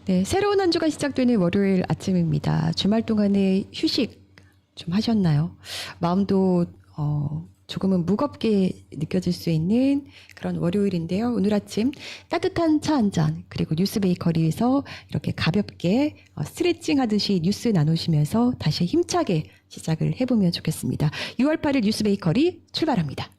네, 새로운 한 주가 시작되는 월요일 아침입니다. 주말 동안에 휴식 좀 하셨나요? 마음도 조금은 무겁게 느껴질 수 있는 그런 월요일인데요. 오늘 아침 따뜻한 차 한 잔, 그리고 뉴스 베이커리에서 이렇게 가볍게 스트레칭 하듯이 뉴스 나누시면서 다시 힘차게 시작을 해보면 좋겠습니다. 6월 8일 뉴스 베이커리 출발합니다.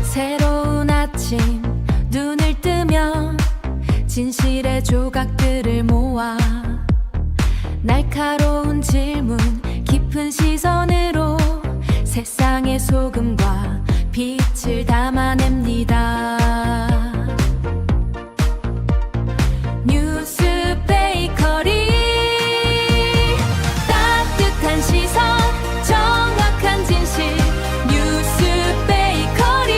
새로운 아침 눈을 뜨면 진실의 조각들을 모아 날카로운 질문 깊은 시선으로 세상의 소금과 빛을 담아냅니다. 뉴스 베이커리 따뜻한 시선 정확한 진실 뉴스 베이커리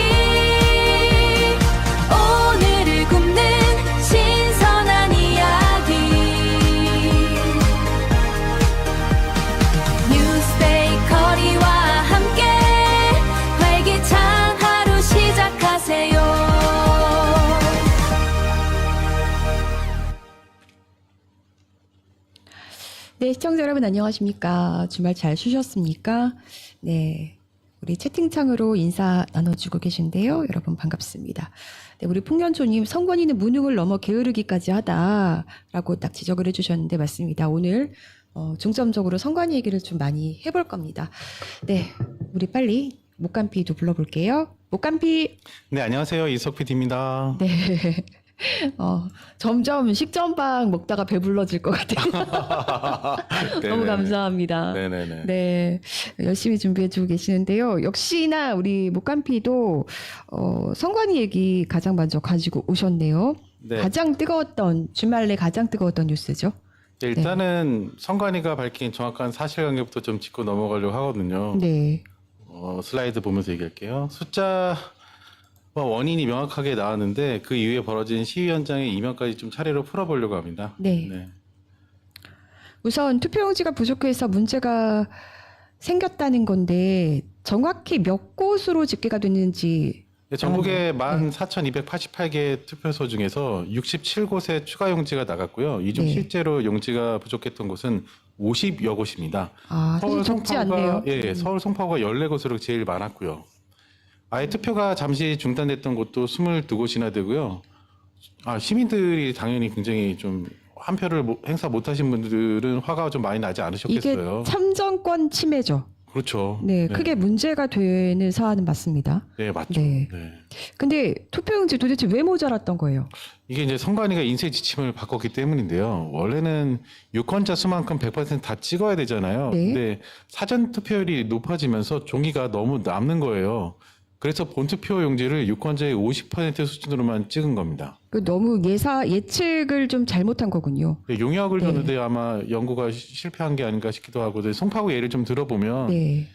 오늘을 굽는 신선한 이야기 뉴스 베이커리와 함께 활기찬 하루 시작하세요. 네, 시청자 여러분 안녕하십니까? 주말 잘 쉬셨습니까? 네, 우리 채팅창으로 인사 나눠주고 계신데요. 여러분 반갑습니다. 네, 우리 풍년초님 선관위는 무능을 넘어 게으르기까지 하다라고 딱 지적을 해주셨는데 맞습니다. 오늘 중점적으로 선관위 얘기를 좀 많이 해볼 겁니다. 네, 우리 빨리 목감피도 불러볼게요. 목감피. 네, 안녕하세요. 이석 PD입니다. 네. 점점 식전빵 먹다가 배불러질 것 같아요. 너무 감사합니다. 네네네. 네, 열심히 준비해주고 계시는데요. 역시나 우리 목감피도 선관위 얘기 가장 먼저 가지고 오셨네요. 네. 가장 뜨거웠던 주말 내 가장 뜨거웠던 뉴스죠. 네, 일단은 선관위가 밝힌 정확한 사실관계부터 좀 짚고 넘어가려고 하거든요. 네, 슬라이드 보면서 얘기할게요. 숫자와 원인이 명확하게 나왔는데 그 이후에 벌어진 시위 현장의 이면까지 좀 차례로 풀어보려고 합니다. 네. 우선 투표용지가 부족해서 문제가 생겼다는 건데 정확히 몇 곳으로 집계가 됐는지. 네, 전국에 14,288개 투표소 중에서 67곳에 추가 용지가 나갔고요. 이 중 네. 실제로 용지가 부족했던 곳은 50여 곳입니다. 아, 사실 적지 않네요. 예, 서울 송파구가 14곳으로 제일 많았고요. 아예 투표가 잠시 중단됐던 곳도 22곳이나 되고요. 시민들이 당연히 굉장히 좀 한 표를 행사 못하신 분들은 화가 좀 많이 나지 않으셨겠어요. 이게 참정권 침해죠. 그렇죠. 네, 크게 문제가 되는 사안은 맞습니다. 네, 맞죠. 네. 네. 근데 투표용지 도대체 왜 모자랐던 거예요? 이게 이제 선관위가 인쇄 지침을 바꿨기 때문인데요. 원래는 유권자 수만큼 100% 다 찍어야 되잖아요. 네. 근데 사전 투표율이 높아지면서 종이가 너무 남는 거예요. 그래서 본투표 용지를 유권자의 50% 수준으로만 찍은 겁니다. 너무 예측을 좀 잘못한 거군요. 네, 용역을 네. 줬는데 아마 연구가 실패한 게 아닌가 싶기도 하고, 송파구 예를 좀 들어보면 네.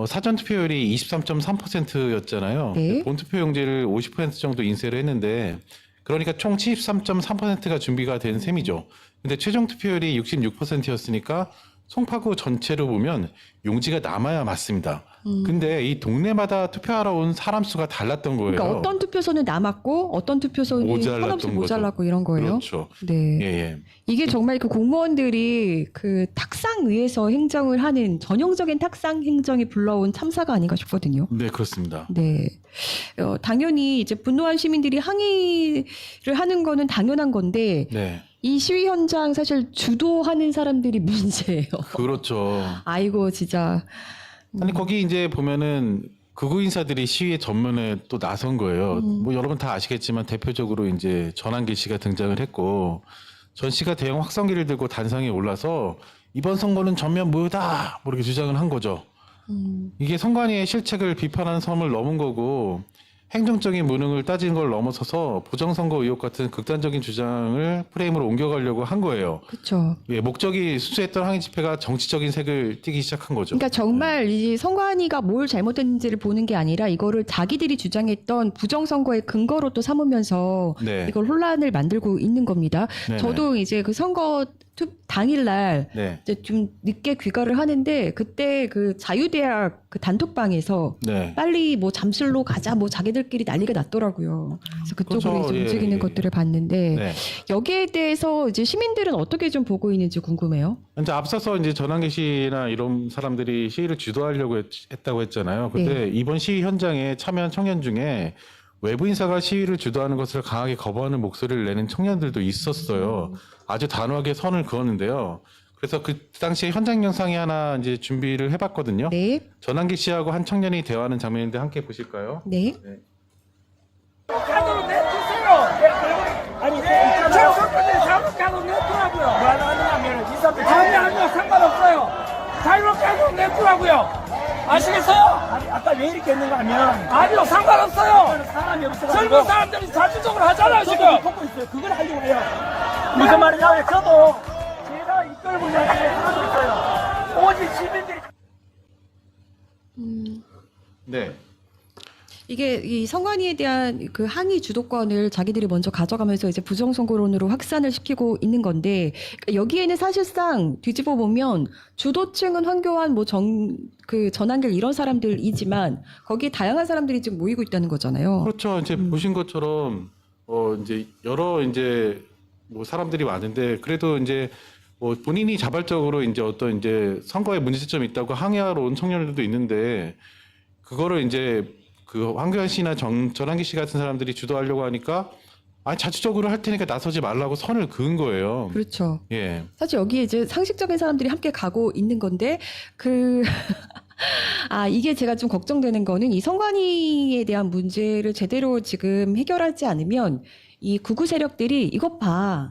사전 투표율이 23.3%였잖아요. 네. 본투표 용지를 50% 정도 인쇄를 했는데, 그러니까 총 73.3%가 준비가 된 셈이죠. 근데 최종 투표율이 66%였으니까 송파구 전체로 보면 용지가 남아야 맞습니다. 근데 이 동네마다 투표하러 온 사람 수가 달랐던 거예요. 그러니까 어떤 투표소는 남았고 어떤 투표소는 모자랐던 한없이 거죠. 모자랐고 이런 거예요. 그렇죠. 네. 예, 예. 이게 정말 그 공무원들이 그 탁상 위에서 행정을 하는 전형적인 탁상 행정이 불러온 참사가 아닌가 싶거든요. 네, 그렇습니다. 네. 당연히 이제 분노한 시민들이 항의를 하는 거는 당연한 건데 네. 이 시위 현장 사실 주도하는 사람들이 문제예요. 그렇죠. 아이고 진짜. 아니 거기 이제 보면은 극우 인사들이 시위에 전면에 또 나선 거예요. 뭐 여러분 다 아시겠지만 대표적으로 이제 전한길 씨가 등장을 했고, 전 씨가 대형 확성기를 들고 단상에 올라서 이번 선거는 전면 무효다 뭐 이렇게 주장을 한 거죠. 이게 선관위의 실책을 비판하는 선을 넘은 거고, 행정적인 무능을 따지는 걸 넘어서서 부정선거 의혹 같은 극단적인 주장을 프레임으로 옮겨가려고 한 거예요. 그렇죠. 예, 목적이 수수했던 항의 집회가 정치적인 색을 띠기 시작한 거죠. 그러니까 정말 이 선관위가 뭘 잘못했는지를 보는 게 아니라 이거를 자기들이 주장했던 부정선거의 근거로 또 삼으면서 네. 이걸 혼란을 만들고 있는 겁니다. 네네. 저도 이제 그 선거 당일날 네. 이제 좀 늦게 귀가를 하는데 그때 그 자유대학 그 단톡방에서 네. 빨리 뭐 잠실로 가자 뭐 자기들끼리 난리가 났더라고요. 그래서 그쪽으로 그렇죠. 이제 예, 움직이는 예. 것들을 봤는데 네. 여기에 대해서 이제 시민들은 어떻게 좀 보고 있는지 궁금해요. 이제 앞서서 이제 전환기 씨나 이런 사람들이 시위를 주도하려고 했다고 했잖아요. 근데 이번 시위 현장에 참여한 청년 중에 외부 인사가 시위를 주도하는 것을 강하게 거부하는 목소리를 내는 청년들도 있었어요. 아주 단호하게 선을 그었는데요. 그래서 그 당시에 현장 영상이 하나 이제 준비를 해봤거든요. 네, 전환기 씨하고 한 청년이 대화하는 장면인데 함께 보실까요? 네. 카드로 내주세요. 아니, 정선분들이 자극하고 내주라고요. 뭐라 하느냐면, 이 사람들 자유하면 상관없어요. 자유롭게도 내주라고요. 아시겠어요? 아니, 아까 왜 이렇게 했는 거 하면. 아니요, 상관없어요. 사람이 없어요. 젊은 사람들이 자주적으로 하잖아요, 지금. 보고 있어요. 그걸 하려고 해요. 무슨 말이냐면, 저도 제가 이끌고 있는 사람이 있어요. 오직 시민들이. 네. 이게 이 선관위에 대한 그 항의 주도권을 자기들이 먼저 가져가면서 이제 부정선거론으로 확산을 시키고 있는 건데 여기에는 사실상 뒤집어 보면 주도층은 황교안 뭐 그 전한길 이런 사람들이지만 거기에 다양한 사람들이 지금 모이고 있다는 거잖아요. 그렇죠. 이제 보신 것처럼 이제 여러 이제 뭐 사람들이 많은데 그래도 이제 뭐 본인이 자발적으로 이제 어떤 이제 선거에 문제점이 있다고 항의하러 온 청년들도 있는데 그거를 이제 그 황교안 씨나 전환기 씨 같은 사람들이 주도하려고 하니까 아니 자주적으로 할 테니까 나서지 말라고 선을 그은 거예요. 그렇죠. 예. 사실 여기에 이제 상식적인 사람들이 함께 가고 있는 건데 이게 제가 좀 걱정되는 거는 이 선관위에 대한 문제를 제대로 지금 해결하지 않으면 이 극우 세력들이 이것 봐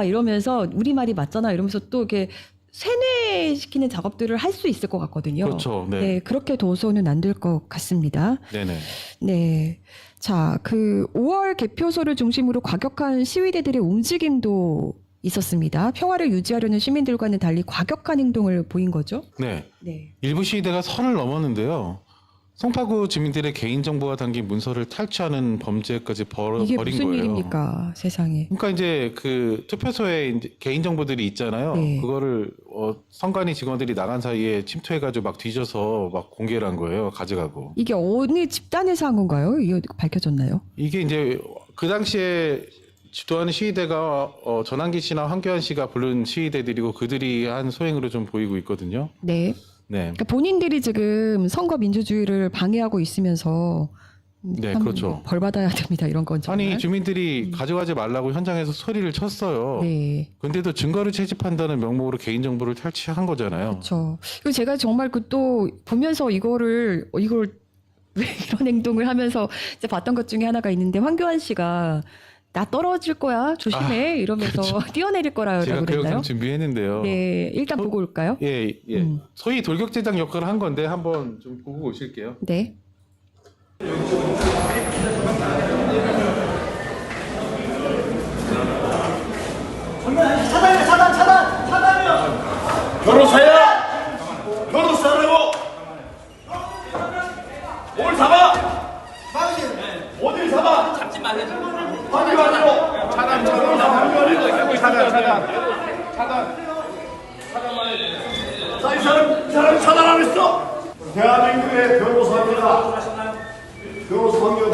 이러면서 우리 말이 맞잖아 이러면서 또 이렇게 세뇌시키는 작업들을 할 수 있을 것 같거든요. 그렇죠. 네. 네, 그렇게 둬서는 안 될 것 같습니다. 네네. 네. 자, 그 5월 개표소를 중심으로 과격한 시위대들의 움직임도 있었습니다. 평화를 유지하려는 시민들과는 달리 과격한 행동을 보인 거죠. 네. 네. 일부 시위대가 선을 넘었는데요. 송파구 주민들의 개인정보가 담긴 문서를 탈취하는 범죄까지 이게 벌인 무슨 거예요. 일입니까, 세상에. 그러니까 이제 그 투표소에 이제 개인정보들이 있잖아요. 네. 그거를 선관위 직원들이 나간 사이에 침투해가지고 막 뒤져서 막 공개를 한 거예요. 가져가고. 이게 어느 집단에서 한 건가요? 이게 밝혀졌나요? 이게 이제 그 당시에 주도하는 시위대가 전환기 씨나 황교안 씨가 부른 시위대들이고 그들이 한 소행으로 좀 보이고 있거든요. 네. 네. 그러니까 본인들이 지금 선거 민주주의를 방해하고 있으면서 네, 참 그렇죠. 벌 받아야 됩니다. 이런 건 정말. 아니 주민들이 가져가지 말라고 현장에서 소리를 쳤어요. 네. 근데도 증거를 채집한다는 명목으로 개인정보를 탈취한 거잖아요. 그렇죠. 그리고 제가 정말 그 또 보면서 이걸 왜 이런 행동을 하면서 이제 봤던 것 중에 하나가 있는데 황교안 씨가 나 떨어질 거야 조심해 이러면서 뛰어내릴 거라고 제가 그 그랬나요? 영상 준비했는데요. 네, 일단 보고 올까요? 예. 소위 돌격대장 역할을 한 건데 한번 좀 보고 오실게요. 네. 변호사야! 변호사라고! 뭘 잡아? 어딜 잡아? 잡지 말라고. 황교안으로. 차단. 자, 이 사람 차단 안 했어? 대한민국의 변호사입니다. 변호사 황교안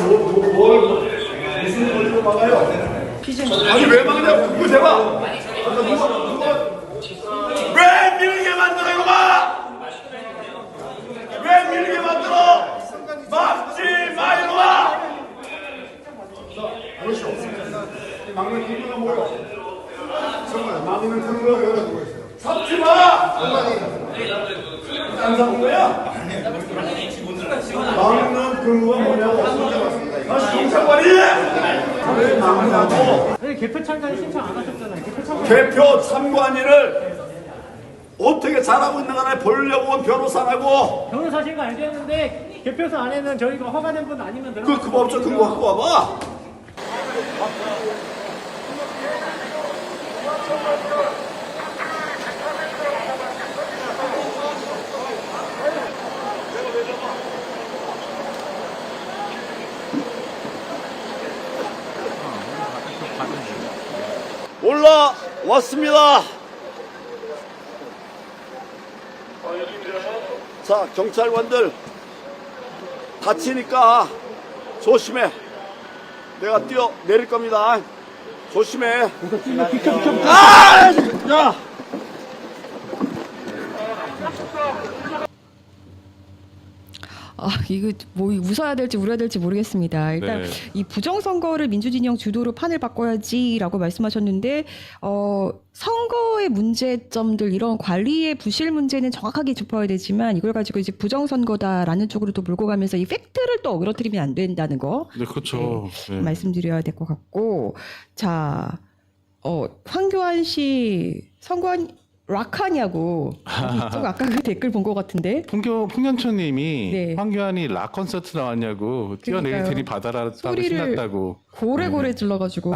무슨 권리로 막아요? 아니 왜 막냐? 누구 제가? 왜 밀게 만들어 이거 봐! 왜 밀게 만들어! 막지 마 이거 봐! 그렇죠. 막는 이유가 뭐야? 정말 막는 근거가 여러 개 있어요. 잡지 마! 안 잡은 거야? 막는 근거가 뭐냐고. 다시 경찰관이! 왜 막느냐고. 개표 참관 신청 안 하셨잖아요. 개표 참관인을 어떻게 잘하고 있는가를 보려고 온 변호사라고. 변호사신 거 알겠는데 개표소 안에는 저희가 허가된 분 아니면 그 법적 근거 갖고 와봐. 올라왔습니다. 자, 경찰관들 다치니까 조심해. 내가 뛰어 내릴 겁니다. 조심해. 아! 야! 아, 이거 뭐 웃어야 될지 울어야 될지 모르겠습니다. 일단 네. 이 부정선거를 민주진영 주도로 판을 바꿔야지라고 말씀하셨는데 선거의 문제점들 이런 관리의 부실 문제는 정확하게 짚어야 되지만 이걸 가지고 이제 부정선거다라는 쪽으로 또 몰고 가면서 이 팩트를 또 어그러뜨리면 안 된다는 거 네, 그렇죠. 네. 말씀드려야 될 것 같고 자, 황교안 씨 선거한 락하냐고 좀 아까 그 댓글 본 것 같은데 풍년초님이 네. 황교안이 락 콘서트 나왔냐고 뛰어내릴 그러니까요. 테니 받아라 소리를 신났다고. 고래고래 질러가지고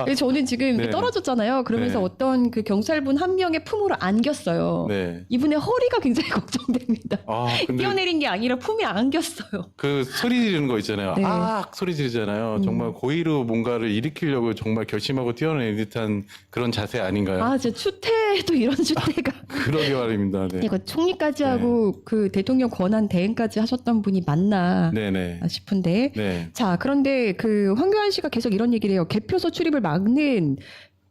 그래서 저는 지금 이렇게 네. 떨어졌잖아요. 그러면서 네. 어떤 그 경찰분 한 명의 품으로 안겼어요. 네. 이분의 허리가 굉장히 걱정됩니다. 아, 근데 뛰어내린 게 아니라 품에 안겼어요. 그 소리 지르는 거 있잖아요. 네. 아 소리 지르잖아요. 정말 고의로 뭔가를 일으키려고 정말 결심하고 뛰어내린 듯한 그런 자세 아닌가요? 아, 제 추태도 이런 추태가 그러게 말입니다. 네. 이거 총리까지 하고 그 대통령 권한 대행까지 하셨던 분이 맞나 네네. 싶은데 네. 자, 그런데 그 황교안 씨가 계속 이런 얘기를 해요. 개표소 출입을 막는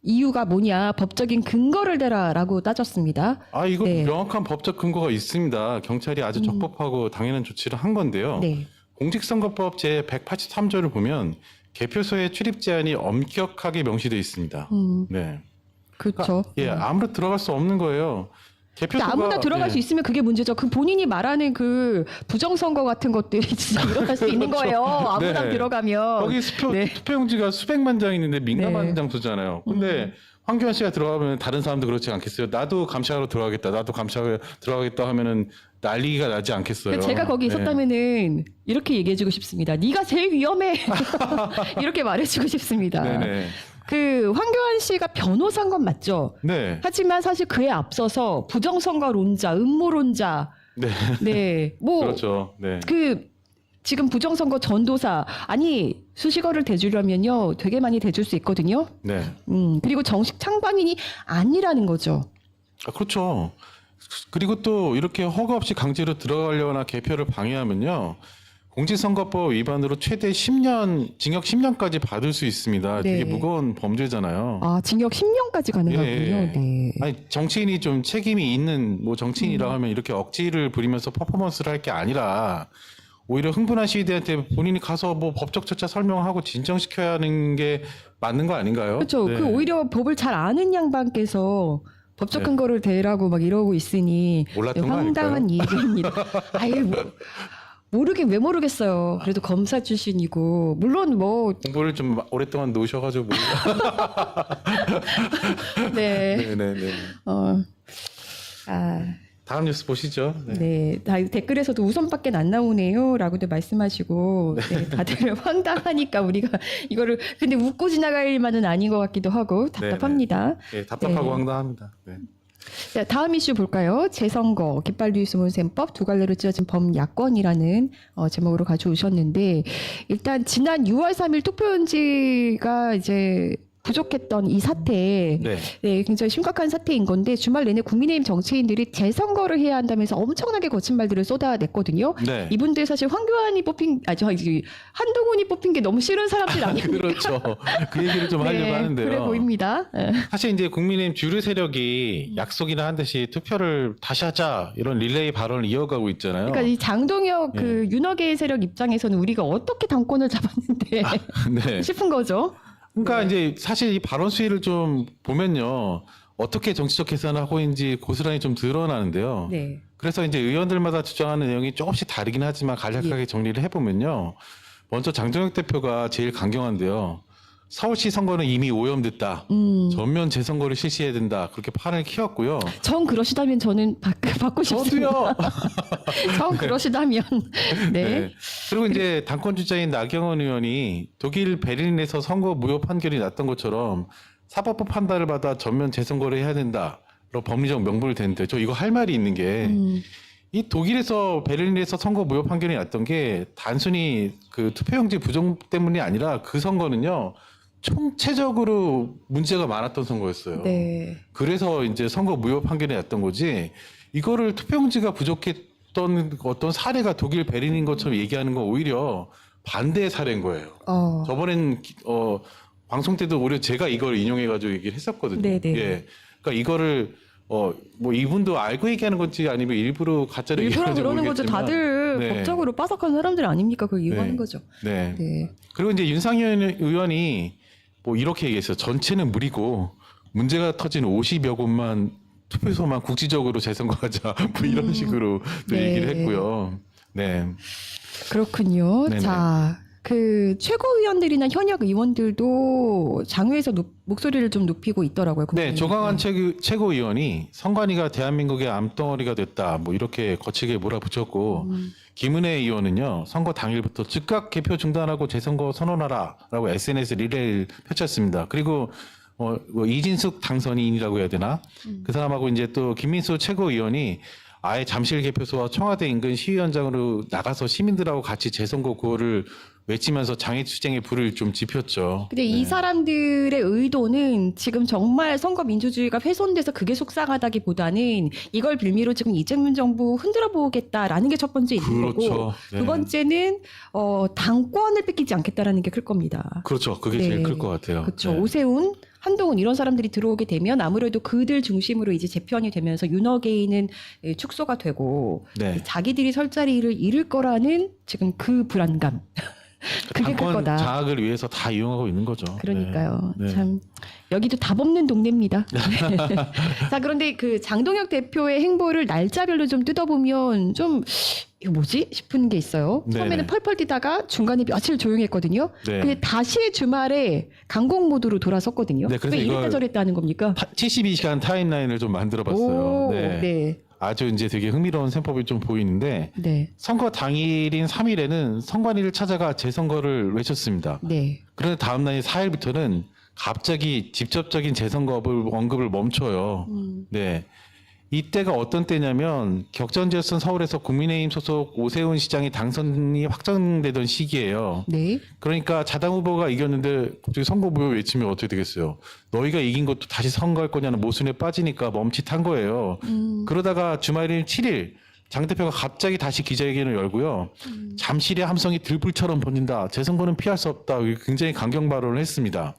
이유가 뭐냐? 법적인 근거를 대라라고 따졌습니다. 아 이거 네. 명확한 법적 근거가 있습니다. 경찰이 아주 적법하고 당연한 조치를 한 건데요. 네. 공직선거법 제 183조를 보면 개표소의 출입 제한이 엄격하게 명시되어 있습니다. 네. 그렇죠. 예, 아무나 들어갈 수 없는 거예요. 개표소가 아무나 들어갈 예. 수 있으면 그게 문제죠. 그 본인이 말하는 그 부정선거 같은 것들이 진짜 일어날 수 있는 거예요. 아무나 네. 들어가면. 거기 네. 투표용지가 수백만 장 있는데 민감한 네. 장소잖아요. 근데 황교안 씨가 들어가면 다른 사람도 그렇지 않겠어요? 나도 감시하러 들어가겠다. 나도 감시하러 들어가겠다 하면은 난리가 나지 않겠어요? 그러니까 제가 거기 네. 있었다면은 이렇게 얘기해주고 싶습니다. 네가 제일 위험해. 이렇게 말해주고 싶습니다. 네네. 그 황교안 씨가 변호사인 건 맞죠. 네. 하지만 사실 그에 앞서서 부정선거론자, 음모론자, 네. 네, 뭐 그렇죠. 네. 그 지금 부정선거 전도사 아니 수식어를 대주려면요 되게 많이 대줄 수 있거든요. 네. 그리고 정식 창반인이 아니라는 거죠. 아, 그렇죠. 그리고 또 이렇게 허가 없이 강제로 들어가려거나 개표를 방해하면요. 공직선거법 위반으로 최대 10년, 징역 10년까지 받을 수 있습니다. 네. 되게 무거운 범죄잖아요. 아, 징역 10년까지 가능하군요. 예. 네. 아니, 정치인이 좀 책임이 있는 뭐 정치인이라고 하면 이렇게 억지를 부리면서 퍼포먼스를 할 게 아니라 오히려 흥분한 시위대한테 본인이 가서 뭐 법적 절차 설명하고 진정시켜야 하는 게 맞는 거 아닌가요? 그렇죠. 네. 그 오히려 법을 잘 아는 양반께서 법적 네. 근거를 대라고 막 이러고 있으니 몰랐던 거 황당한 일입니다. 아예 모르긴 왜 모르겠어요. 그래도 검사 출신이고 물론 뭐 공부를 좀 오랫동안 놓으셔가지고 네. 네네네. 다음 뉴스 보시죠. 네. 네, 댓글에서도 웃음밖에 안 나오네요라고도 말씀하시고 네, 다들 황당하니까 우리가 이거를 근데 웃고 지나갈 만은 아닌 것 같기도 하고 답답합니다. 네, 답답하고 네. 황당합니다. 네. 자, 다음 이슈 볼까요? 재선거 깃발 뉴스 문셈법 두 갈래로 찢어진 범야권이라는 제목으로 가져오셨는데 일단 지난 6월 3일 투표용지가 이제 부족했던 이 사태, 네. 네, 굉장히 심각한 사태인 건데 주말 내내 국민의힘 정치인들이 재선거를 해야 한다면서 엄청나게 거친 말들을 쏟아냈거든요. 네. 이분들 사실 황교안이 뽑힌, 한동훈이 뽑힌 게 너무 싫은 사람들 아닙니까? 그렇죠. 그 얘기를 좀 하려고 하는데요. 그래 보입니다. 네. 사실 이제 국민의힘 주류 세력이 약속이나 한 듯이 투표를 다시 하자 이런 릴레이 발언을 이어가고 있잖아요. 그러니까 이 장동혁 그 윤핵의 세력 입장에서는 우리가 어떻게 당권을 잡았는데 네. 싶은 거죠. 그러니까 이제 사실 이 발언 수위를 좀 보면요. 어떻게 정치적 계산을 하고 있는지 고스란히 좀 드러나는데요. 네. 그래서 이제 의원들마다 주장하는 내용이 조금씩 다르긴 하지만 간략하게 정리를 해보면요. 먼저 장동혁 대표가 제일 강경한데요. 서울시 선거는 이미 오염됐다. 전면 재선거를 실시해야 된다. 그렇게 판을 키웠고요. 정 그러시다면 저는 받고 싶습니다. 저도요. 정 그러시다면 네. 네. 그리고 이제 당권 주자인 나경원 의원이 독일 베를린에서 선거 무효 판결이 났던 것처럼 사법부 판단을 받아 전면 재선거를 해야 된다. 로 법리적 명분을 대는데 저 이거 할 말이 있는 게 이 독일에서 베를린에서 선거 무효 판결이 났던 게 단순히 그 투표용지 부정 때문이 아니라 그 선거는요 총체적으로 문제가 많았던 선거였어요. 네. 그래서 이제 선거 무효 판결이 났던 거지 이거를 투표용지가 부족했던 어떤 사례가 독일 베를린인 것처럼 얘기하는 건 오히려 반대의 사례인 거예요. 저번엔 방송 때도 오히려 제가 이걸 인용해가지고 얘기를 했었거든요. 네네. 예. 그러니까 이거를 뭐 이분도 알고 얘기하는 건지 아니면 일부러 가짜로 일부러 얘기하는지 그러는 거죠. 모르겠지만 다들 네. 법적으로 빠삭한 사람들 아닙니까? 그걸 이용하는 네. 거죠. 네. 네. 그리고 이제 윤상현 의원이 뭐 이렇게 얘기했어요. 전체는 무리고 문제가 터진 50여 곳만 투표소만 국지적으로 재선거하자 뭐 이런 식으로 또 네. 얘기를 했고요. 네. 그렇군요. 네네. 자, 그 최고위원들이나 현역 의원들도 장외에서 목소리를 좀 높이고 있더라고요. 네, 국민의힘. 조강한 최고위원이 선관위가 대한민국의 암덩어리가 됐다. 뭐 이렇게 거칠게 몰아붙였고 김은혜 의원은요. 선거 당일부터 즉각 개표 중단하고 재선거 선언하라라고 SNS 리레이를 펼쳤습니다. 그리고 뭐 이진숙 당선인이라고 해야 되나? 그 사람하고 이제 또 김민수 최고위원이 아예 잠실 개표소와 청와대 인근 시위현장으로 나가서 시민들하고 같이 재선거 구호를 외치면서 장애투쟁의 불을 좀 지폈죠. 근데 이 사람들의 의도는 지금 정말 선거 민주주의가 훼손돼서 그게 속상하다기보다는 이걸 빌미로 지금 이재명 정부 흔들어 보겠다라는 게 첫 번째 있는 그렇죠. 거고 네. 두 번째는 당권을 뺏기지 않겠다라는 게 클 겁니다. 그렇죠. 그게 네. 제일 클 것 같아요. 그렇죠. 네. 오세훈, 한동훈 이런 사람들이 들어오게 되면 아무래도 그들 중심으로 이제 재편이 되면서 윤핵관은 축소가 되고 네. 자기들이 설 자리를 잃을 거라는 지금 그 불안감. 그게 클 당권 거다. 장악을 위해서 다 이용하고 있는 거죠. 그러니까요. 네. 네. 참 여기도 답 없는 동네입니다. 자, 그런데 그 장동혁 대표의 행보를 날짜별로 좀 뜯어보면 좀 이거 뭐지 싶은 게 있어요. 네네. 처음에는 펄펄 뛰다가 중간에 며칠 조용했거든요. 네. 근데 다시 주말에 강공 모드로 돌아섰거든요. 네, 그래서 왜 이랬다 이걸 저랬다 하는 겁니까? 72시간 타임라인을 좀 만들어봤어요. 오, 네. 네. 아주 이제 되게 흥미로운 셈법이 좀 보이는데 네. 선거 당일인 3일에는 선관위를 찾아가 재선거를 외쳤습니다. 네. 그런데 다음 날인 4일부터는 갑자기 직접적인 재선거 언급을 멈춰요. 네. 이때가 어떤 때냐면 격전지였던 서울에서 국민의힘 소속 오세훈 시장이 당선이 확정되던 시기예요. 네. 그러니까 자당 후보가 이겼는데 갑자기 선거 무효 외치면 어떻게 되겠어요? 너희가 이긴 것도 다시 선거할 거냐는 모순에 빠지니까 멈칫한 거예요. 그러다가 주말인 7일 장 대표가 갑자기 다시 기자회견을 열고요. 잠실의 함성이 들불처럼 번진다. 재선거는 피할 수 없다. 굉장히 강경 발언을 했습니다.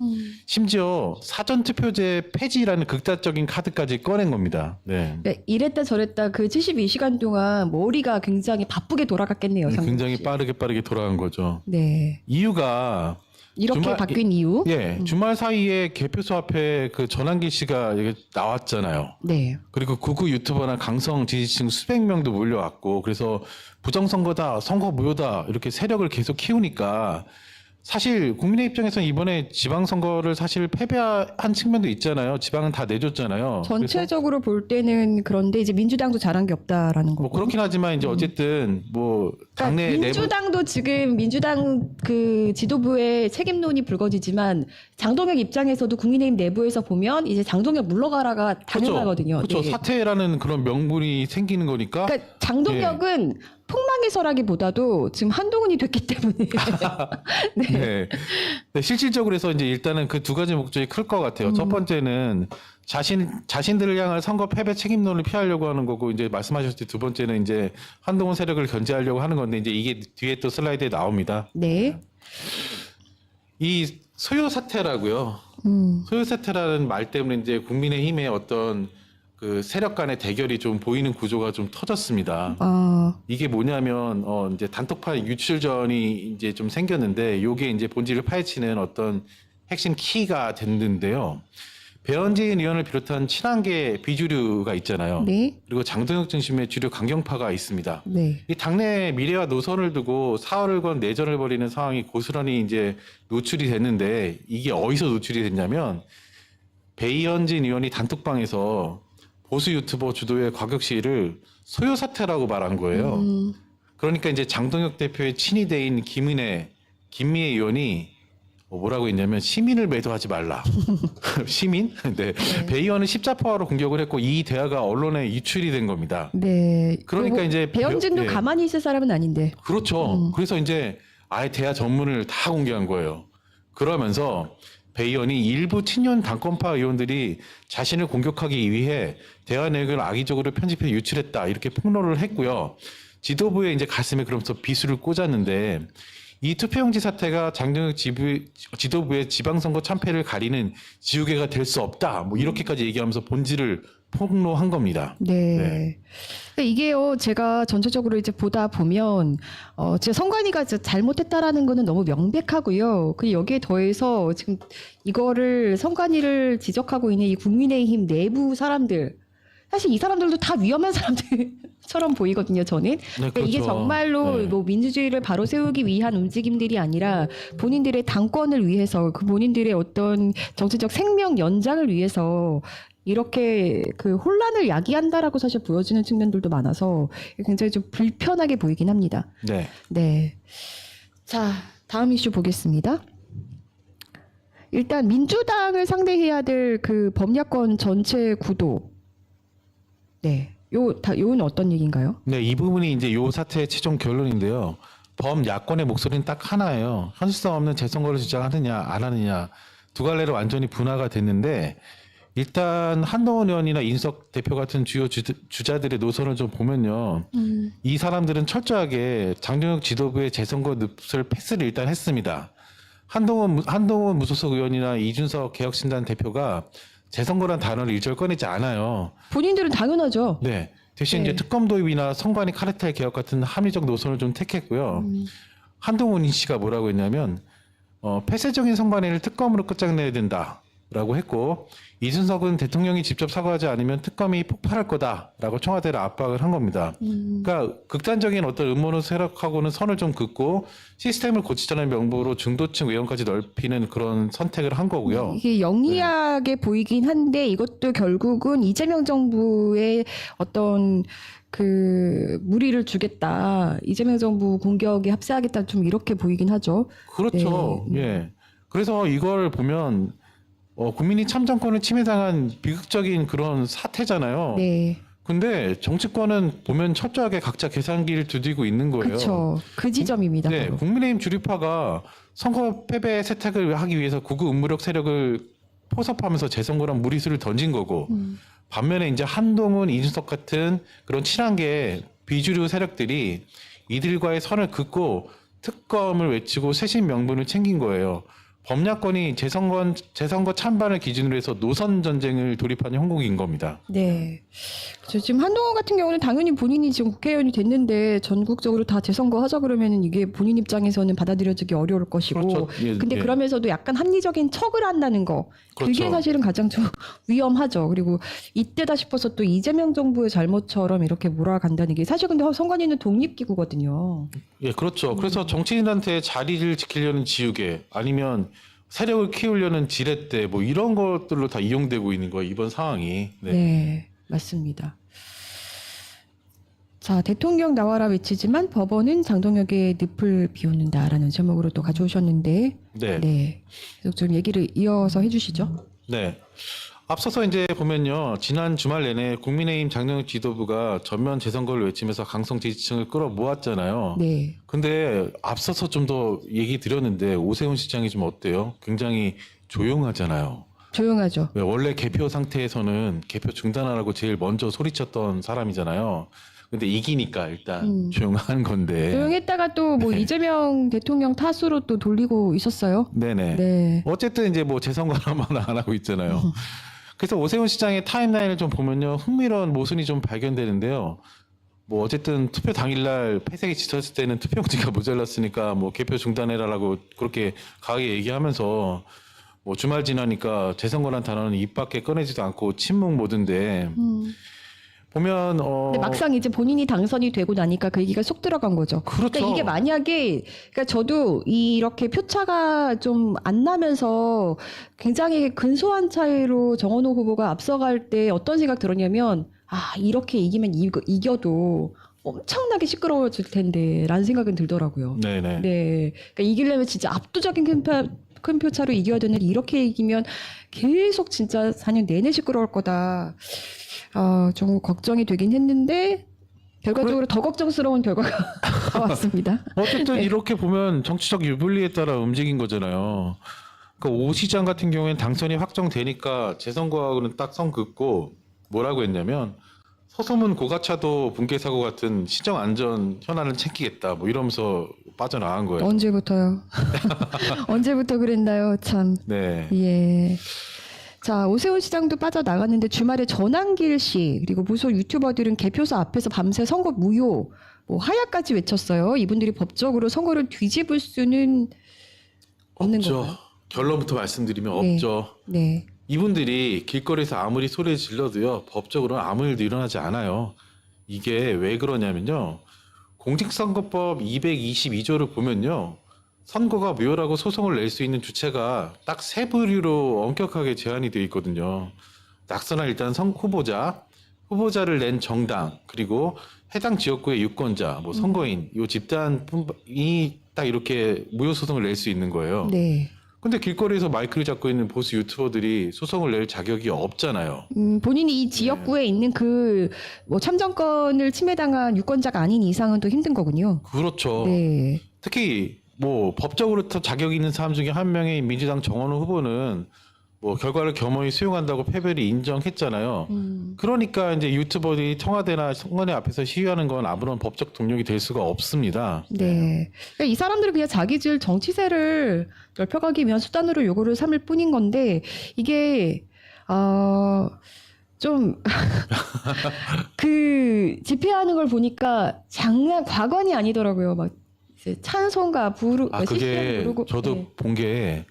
심지어 사전투표제 폐지라는 극단적인 카드까지 꺼낸 겁니다. 네. 네. 이랬다 저랬다 그 72시간 동안 머리가 굉장히 바쁘게 돌아갔겠네요. 장동혁 굉장히 씨. 빠르게 돌아간 거죠. 네. 이유가 이렇게 주말- 바뀐 이유? 예, 주말 사이에 개표소 앞에 그 전환기 씨가 이게 나왔잖아요. 네. 그리고 극우 유튜버나 강성 지지층 수백 명도 몰려왔고, 그래서 부정선거다, 선거 무효다, 이렇게 세력을 계속 키우니까, 사실 국민의 입장에서는 이번에 지방선거를 사실 패배한 측면도 있잖아요. 지방은 다 내줬잖아요. 그래서 전체적으로 볼 때는 그런데 이제 민주당도 잘한 게 없다라는 거고. 뭐 그렇긴 하지만 이제 어쨌든 뭐 당내 그러니까 내부 민주당도 지금 민주당 그 지도부의 책임론이 불거지지만 장동혁 입장에서도 국민의힘 내부에서 보면 이제 장동혁 물러가라가 당연하거든요. 그렇죠. 네. 사퇴라는 그런 명분이 생기는 거니까. 그러니까 장동혁은 폭망해서라기보다도 지금 한동훈이 됐기 때문에 네. 네. 네, 실질적으로 해서 이제 일단은 그 두 가지 목적이 클 것 같아요. 첫 번째는 자신들을 향한 선거 패배 책임론을 피하려고 하는 거고, 이제 말씀하셨듯이 두 번째는 이제 한동훈 세력을 견제하려고 하는 건데, 이제 이게 뒤에 또 슬라이드에 나옵니다. 네. 이 소요 사태라고요. 소요 사태라는 말 때문에 이제 국민의힘의 어떤 그 세력 간의 대결이 좀 보이는 구조가 좀 터졌습니다. 이게 뭐냐면 이제 단톡판 유출전이 이제 좀 생겼는데 요게 이제 본질을 파헤치는 어떤 핵심 키가 됐는데요. 배현진 의원을 비롯한 친한계 비주류가 있잖아요. 네. 그리고 장동혁 중심의 주류 강경파가 있습니다. 네. 이 당내 미래와 노선을 두고 사활을 건 내전을 벌이는 상황이 고스란히 이제 노출이 됐는데 이게 어디서 노출이 됐냐면 배현진 의원이 단톡방에서 보수 유튜버 주도의 과격 시위를 소요 사태라고 말한 거예요. 그러니까 이제 장동혁 대표의 친위대인 김미애 의원이 뭐라고 했냐면 시민을 매도하지 말라. 시민? 네. 배 의원은 십자파로 공격을 했고 이 대화가 언론에 유출이 된 겁니다. 네. 그러니까 그리고 이제 배현진도 예. 가만히 있을 사람은 아닌데. 그렇죠. 그래서 이제 아예 대화 전문을 다 공개한 거예요. 그러면서 배 의원이 일부 친윤 당권파 의원들이 자신을 공격하기 위해 대화 내용을 악의적으로 편집해 유출했다 이렇게 폭로를 했고요. 지도부의 이제 가슴에 그러면서 비수를 꽂았는데 이 투표용지 사태가 장동혁 지도부의 지방선거 참패를 가리는 지우개가 될 수 없다. 뭐 이렇게까지 얘기하면서 본질을 폭로한 겁니다. 네. 네. 그러니까 이게요, 제가 전체적으로 이제 보다 보면, 제 선관위가 잘못했다라는 거는 너무 명백하고요. 그 여기에 더해서 지금 이거를 선관위를 지적하고 있는 이 국민의힘 내부 사람들, 사실 이 사람들도 다 위험한 사람들처럼 보이거든요, 저는. 그러니까 이게 그렇죠. 정말로 네. 뭐 민주주의를 바로 세우기 위한 움직임들이 아니라 본인들의 당권을 위해서 그 본인들의 어떤 정치적 생명 연장을 위해서 이렇게 그 혼란을 야기한다라고 사실 보여지는 측면들도 많아서 굉장히 좀 불편하게 보이긴 합니다. 네. 네. 자, 다음 이슈 보겠습니다. 일단 민주당을 상대해야 될 그 범야권 전체 구도. 네. 요건 어떤 얘기인가요? 네, 이 부분이 이제 요 사태의 최종 결론인데요. 범야권의 목소리는 딱 하나예요. 현실성 없는 재선거를 주장하느냐 안 하느냐 두 갈래로 완전히 분화가 됐는데 일단 한동훈 의원이나 인석 대표 같은 주요 주자들의 노선을 좀 보면요. 이 사람들은 철저하게 장동혁 지도부의 재선거 늪을 패스를 일단 했습니다. 한동훈 무소속 의원이나 이준석 개혁신당 대표가 재선거란 단어를 일절 꺼내지 않아요. 본인들은 당연하죠. 네. 대신 네. 이제 특검 도입이나 선관위 카르텔 개혁 같은 합리적 노선을 좀 택했고요. 한동훈 씨가 뭐라고 했냐면 폐쇄적인 선관위를 특검으로 끝장내야 된다라고 했고 이준석은 대통령이 직접 사과하지 않으면 특검이 폭발할 거다라고 청와대를 압박을 한 겁니다. 그러니까 극단적인 어떤 음모론 세력하고는 선을 좀 긋고 시스템을 고치자는 명분으로 중도층 의원까지 넓히는 그런 선택을 한 거고요. 이게 영리하게 보이긴 한데 이것도 결국은 이재명 정부의 어떤 그 무리를 주겠다. 이재명 정부 공격에 합세하겠다. 좀 이렇게 보이긴 하죠. 그렇죠. 예. 그래서 이걸 보면 국민이 참정권을 침해당한 비극적인 그런 사태잖아요. 네. 근데 정치권은 보면 철저하게 각자 계산기를 두드리고 있는 거예요. 그렇죠. 그 지점입니다. 네, 바로. 국민의힘 주류파가 선거 패배 세탁을 하기 위해서 구구 음무력 세력을 포섭하면서 재선거란 무리수를 던진 거고 반면에 이제 한동훈, 이준석 같은 그런 친한계 비주류 세력들이 이들과의 선을 긋고 특검을 외치고 쇄신 명분을 챙긴 거예요. 범야권이 재선거 찬반을 기준으로 해서 노선 전쟁을 돌입한 형국인 겁니다. 네. 지금 한동훈 같은 경우는 당연히 본인이 지금 국회의원이 됐는데 전국적으로 다 재선거 하자 그러면은 이게 본인 입장에서는 받아들여지기 어려울 것이고. 그렇죠. 예, 근데 예. 그러면서도 약간 합리적인 척을 한다는 거. 그게 그렇죠. 사실은 가장 좀 위험하죠. 그리고 이때다 싶어서 또 이재명 정부의 잘못처럼 이렇게 몰아간다는 게 사실 근데 선관위는 독립기구거든요. 예, 그렇죠. 그래서 정치인한테 자리를 지키려는 지우개 아니면 세력을 키우려는 지렛대 뭐 이런 것들로 다 이용되고 있는 거예요. 이번 상황이. 네, 맞습니다. 자, 대통령 나와라 외치지만 법원은 장동혁의 늪을 비웃는다라는 제목으로 또 가져오셨는데, 네. 네, 계속 좀 얘기를 이어서 해주시죠. 네. 앞서서 이제 보면요. 지난 주말 내내 국민의힘 장동혁 지도부가 전면 재선거를 외치면서 강성 지지층을 끌어모았잖아요. 네, 근데 앞서서 좀 더 얘기 드렸는데 오세훈 시장이 좀 어때요? 굉장히 조용하잖아요. 조용하죠. 왜 원래 개표 상태에서는 개표 중단하라고 제일 먼저 소리쳤던 사람이잖아요. 근데 이기니까 일단 조용한 건데. 조용했다가 또 뭐 네. 이재명 대통령 탓으로 또 돌리고 있었어요. 네네. 네, 어쨌든 이제 뭐 재선거 하나만 안 하고 있잖아요. 그래서 오세훈 시장의 타임라인을 좀 보면요. 흥미로운 모순이 좀 발견되는데요. 뭐 어쨌든 투표 당일날 패색이 짙었을 때는 투표용지가 모자랐으니까 뭐 개표 중단해라라고 그렇게 강하게 얘기하면서 뭐 주말 지나니까 재선거란 단어는 입 밖에 꺼내지도 않고 침묵 모드인데 보면 근데 막상 이제 본인이 당선이 되고 나니까 그 얘기가 속 들어간 거죠. 그렇죠. 그러니까 이게 만약에 그러니까 저도 이렇게 표차가 좀 안 나면서 굉장히 근소한 차이로 정원호 후보가 앞서갈 때 어떤 생각 들었냐면 아 이렇게 이기면 이겨도 엄청나게 시끄러워질 텐데라는 생각은 들더라고요. 네네. 네, 그러니까 이기려면 진짜 압도적인 큰 표차로 이겨야 되는데 이렇게 이기면 계속 진짜 4년 내내 시끄러울 거다. 좀 걱정이 되긴 했는데 결과적으로 더 걱정스러운 결과가 나왔습니다. 어쨌든 네. 이렇게 보면 정치적 유불리에 따라 움직인 거잖아요. 그러니까 오 시장 같은 경우에는 당선이 확정되니까 재선거하고는 딱 선 긋고 뭐라고 했냐면 서소문 고가차도 붕괴 사고 같은 시정 안전 현안을 챙기겠다 뭐 이러면서 빠져나간 거예요. 언제부터요? 언제부터 그랬나요? 참. 네. 예. 자, 오세훈 시장도 빠져나갔는데 주말에 전한길 씨 그리고 무소 유튜버들은 개표소 앞에서 밤새 선거 무효, 뭐 하야까지 외쳤어요. 이분들이 법적으로 선거를 뒤집을 수는 없는 없죠. 건가요? 결론부터 말씀드리면 네. 없죠. 네. 이분들이 길거리에서 아무리 소리 질러도요 법적으로는 아무 일도 일어나지 않아요. 이게 왜 그러냐면요. 공직선거법 222조를 보면요. 선거가 무효라고 소송을 낼 수 있는 주체가 딱 세 부류로 엄격하게 제한이 되어 있거든요. 낙선한 일단 후보자를 낸 정당, 그리고 해당 지역구의 유권자, 뭐 선거인, 요 집단이 딱 이렇게 무효 소송을 낼 수 있는 거예요. 네. 근데 길거리에서 마이크를 잡고 있는 보수 유튜버들이 소송을 낼 자격이 없잖아요. 본인이 이 지역구에 있는 그 뭐 참정권을 침해당한 유권자가 아닌 이상은 또 힘든 거군요. 그렇죠. 네. 특히 뭐 법적으로 더 자격이 있는 사람 중에 한 명인 민주당 정원호 후보는 뭐 결과를 겸허히 수용한다고 패배를 인정했잖아요. 그러니까 이제 유튜버들이 청와대나 선관위 앞에서 시위하는 건 아무런 법적 동력이 될 수가 없습니다. 네. 그러니까 이 사람들은 그냥 자기들 정치세를 넓혀가기 위한 수단으로 요거를 삼을 뿐인 건데 이게 좀 그 집회하는 걸 보니까 장난 과관이 아니더라고요. 막 이제 찬송가 그게 부르고 저도 네. 본 게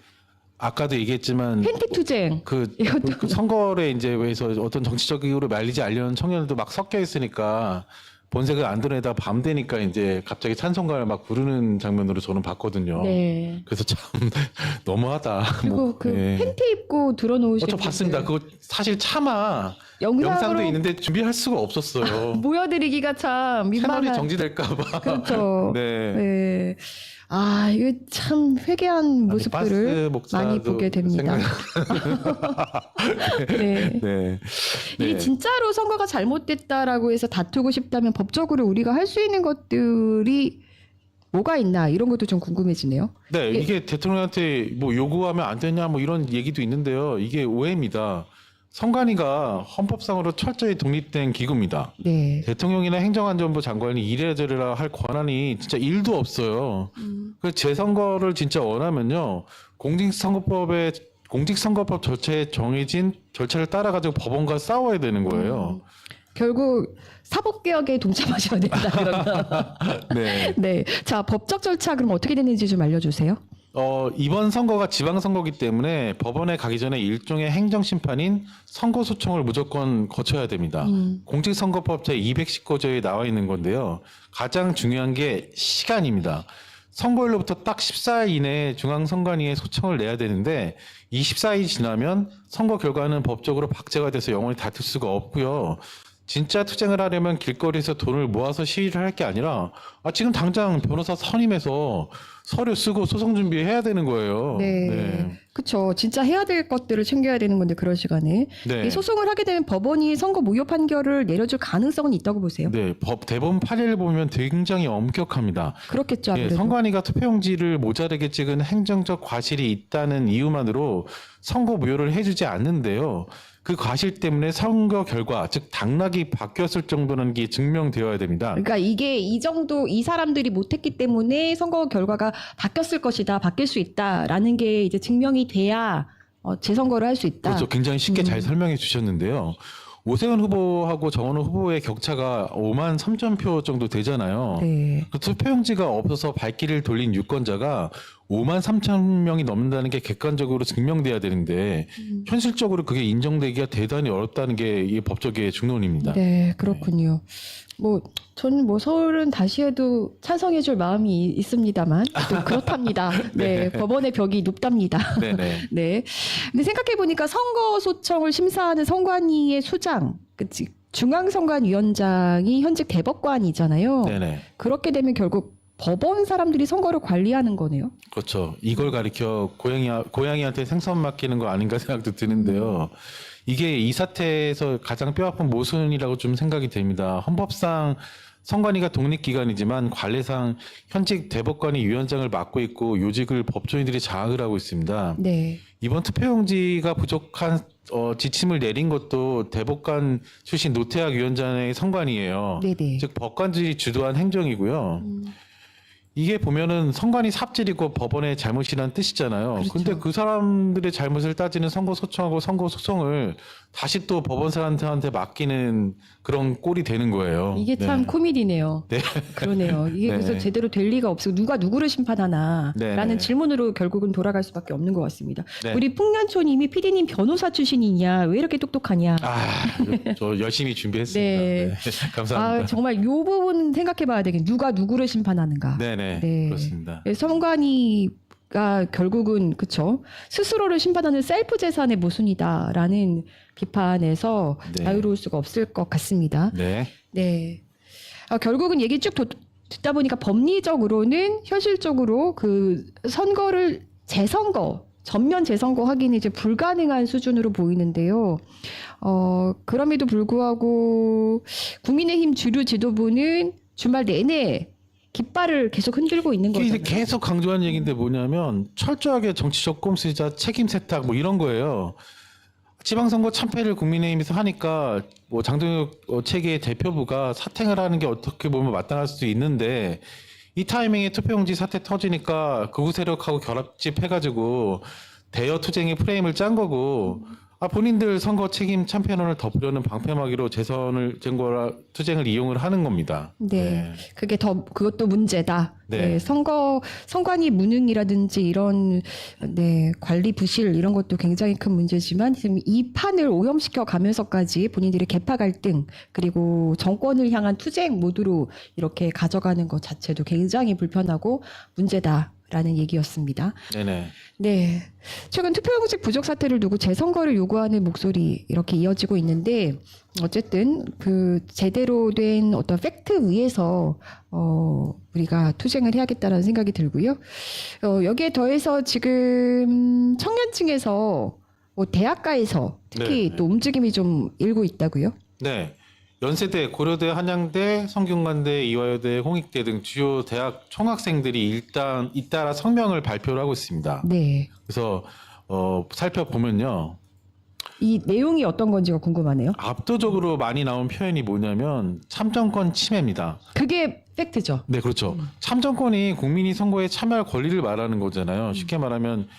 아까도 얘기했지만 팬티 투쟁 이것도 그 선거에 이제 왜서 어떤 정치적으로 말리지 않려는 청년들도 막 섞여 있으니까 본색을 안 드러내다가 밤 되니까 이제 갑자기 찬송가를 막 부르는 장면으로 저는 봤거든요. 네. 그래서 참 너무하다. 그리고 뭐, 그 예. 팬티 입고 들어놓으신 저 봤습니다. 그거 사실 차마 영상으로 영상도 있는데 준비할 수가 없었어요. 모여드리기가 참 채널이 민망한 정지될까봐. 그렇죠. 네. 네. 아, 이거 참 회개한 모습들을 바스 많이 목사도 보게 됩니다. 네. 네. 이게 진짜로 선거가 잘못됐다라고 해서 다투고 싶다면 법적으로 우리가 할 수 있는 것들이 뭐가 있나 이런 것도 좀 궁금해지네요. 네, 이게 대통령한테 뭐 요구하면 안 되냐 뭐 이런 얘기도 있는데요. 이게 오해입니다. 선관위가 헌법상으로 철저히 독립된 기구입니다. 네. 대통령이나 행정안전부 장관이 이래저래라 할 권한이 진짜 1도 없어요. 그 재선거를 진짜 원하면요. 공직선거법 절차에 정해진 절차를 따라가지고 법원과 싸워야 되는 거예요. 결국 사법개혁에 동참하셔야 된다 그러면. 네. 네. 자, 법적 절차 그럼 어떻게 되는지 좀 알려주세요. 이번 선거가 지방선거기 때문에 법원에 가기 전에 일종의 행정심판인 선거소청을 무조건 거쳐야 됩니다. 공직선거법 제219조에 나와 있는 건데요. 가장 중요한 게 시간입니다. 선거일로부터 딱 14일 이내에 중앙선관위에 소청을 내야 되는데 24일 지나면 선거 결과는 법적으로 박제가 돼서 영원히 다툴 수가 없고요. 진짜 투쟁을 하려면 길거리에서 돈을 모아서 시위를 할 게 아니라 지금 당장 변호사 선임해서 서류 쓰고 소송 준비해야 되는 거예요. 네. 그렇죠. 진짜 해야 될 것들을 챙겨야 되는 건데 그럴 시간에 네. 이 소송을 하게 되면 법원이 선거 무효 판결을 내려줄 가능성은 있다고 보세요. 네, 대법원 판례를 보면 굉장히 엄격합니다. 그렇겠죠. 예, 아무래도. 선관위가 투표용지를 모자르게 찍은 행정적 과실이 있다는 이유만으로 선거 무효를 해주지 않는데요. 그 과실 때문에 선거 결과, 즉 당락이 바뀌었을 정도는 게 증명되어야 됩니다. 그러니까 이게 이 정도 이 사람들이 못했기 때문에 선거 결과가 바뀌었을 것이다, 바뀔 수 있다라는 게 이제 증명이 돼야 재선거를 할 수 있다. 그렇죠. 굉장히 쉽게 잘 설명해 주셨는데요. 오세훈 후보하고 정원호 후보의 격차가 5만 3천 표 정도 되잖아요. 네. 그 투표용지가 없어서 발길을 돌린 유권자가 5만 3천 명이 넘는다는 게 객관적으로 증명돼야 되는데 현실적으로 그게 인정되기가 대단히 어렵다는 게 이 법조계의 중론입니다. 네, 그렇군요. 뭐 저는 뭐 서울은 다시 해도 찬성해줄 마음이 있습니다만 또 그렇답니다. 네, 법원의 벽이 높답니다. 네네. 네. 근데 생각해 보니까 선거 소청을 심사하는 선관위의 수장, 그치? 중앙선관위원장이 현직 대법관이잖아요. 네네. 그렇게 되면 결국 법원 사람들이 선거를 관리하는 거네요. 그렇죠. 이걸 가리켜 고양이한테 생선 맡기는 거 아닌가 생각도 드는데요. 이게 이 사태에서 가장 뼈아픈 모순이라고 좀 생각이 됩니다. 헌법상 선관위가 독립기관이지만 관례상 현직 대법관이 위원장을 맡고 있고 요직을 법조인들이 장악을 하고 있습니다. 네. 이번 투표용지가 부족한 지침을 내린 것도 대법관 출신 노태학 위원장의 선관위예요. 네네. 즉 법관들이 주도한 행정이고요. 이게 보면은 선관위 삽질이고 법원의 잘못이라는 뜻이잖아요. 그렇죠. 근데 그 사람들의 잘못을 따지는 선거 소청하고 선거 소송을 다시 또 법원 사람들한테 맡기는 그런 꼴이 되는 거예요. 이게 참 네. 코미디네요. 네. 그러네요. 이게 네. 그래서 제대로 될 리가 없고 누가 누구를 심판하나 네, 라는 네. 질문으로 결국은 돌아갈 수밖에 없는 것 같습니다. 네. 우리 풍년초님이 PD님 변호사 출신이냐 왜 이렇게 똑똑하냐. 저 열심히 준비했습니다. 네. 네. 감사합니다. 아, 정말 이 부분 생각해 봐야 되겠네. 누가 누구를 심판하는가. 네네. 네. 그렇습니다. 선관위가 결국은 그쵸 스스로를 심판하는 셀프 재산의 모순이다라는 비판에서 네. 자유로울 수가 없을 것 같습니다. 네. 네. 결국은 얘기 쭉 듣다 보니까 법리적으로는 현실적으로 그 선거를 전면 재선거 하기는 이제 불가능한 수준으로 보이는데요. 그럼에도 불구하고 국민의힘 주류 지도부는 주말 내내 깃발을 계속 흔들고 있는 이게 거잖아요. 계속 강조한 얘기인데 뭐냐면 철저하게 정치적 꼼수이자 책임 세탁 뭐 이런 거예요. 지방선거 참패를 국민의힘에서 하니까 뭐 장동혁 체계의 대표부가 사퇴를 하는 게 어떻게 보면 마땅할 수도 있는데 이 타이밍에 투표용지 사태 터지니까 극우 세력하고 결합집해가지고 대여 투쟁의 프레임을 짠 거고 본인들 선거 책임 참패론을 덮으려는 방패막이로 투쟁을 이용을 하는 겁니다. 네. 그게 그것도 문제다. 네. 네. 선관위 무능이라든지 이런, 네, 관리 부실 이런 것도 굉장히 큰 문제지만 지금 이 판을 오염시켜 가면서까지 본인들의 계파 갈등 그리고 정권을 향한 투쟁 모드로 이렇게 가져가는 것 자체도 굉장히 불편하고 문제다. 라는 얘기였습니다. 네네. 네. 최근 투표용지 부족 사태를 두고 재선거를 요구하는 목소리 이렇게 이어지고 있는데 어쨌든 그 제대로 된 어떤 팩트 위에서 우리가 투쟁을 해야겠다라는 생각이 들고요. 여기에 더해서 지금 청년층에서 뭐 대학가에서 특히 네. 또 움직임이 좀 일고 있다고요. 네. 연세대, 고려대, 한양대, 성균관대, 이화여대, 홍익대 등 주요 대학 총학생들이 잇따라 성명을 발표를 하고 있습니다. 네. 그래서 살펴보면요. 이 내용이 어떤 건지가 궁금하네요. 압도적으로 많이 나온 표현이 뭐냐면 참정권 침해입니다. 그게 팩트죠. 네, 그렇죠. 참정권이 국민이 선거에 참여할 권리를 말하는 거잖아요. 쉽게 말하면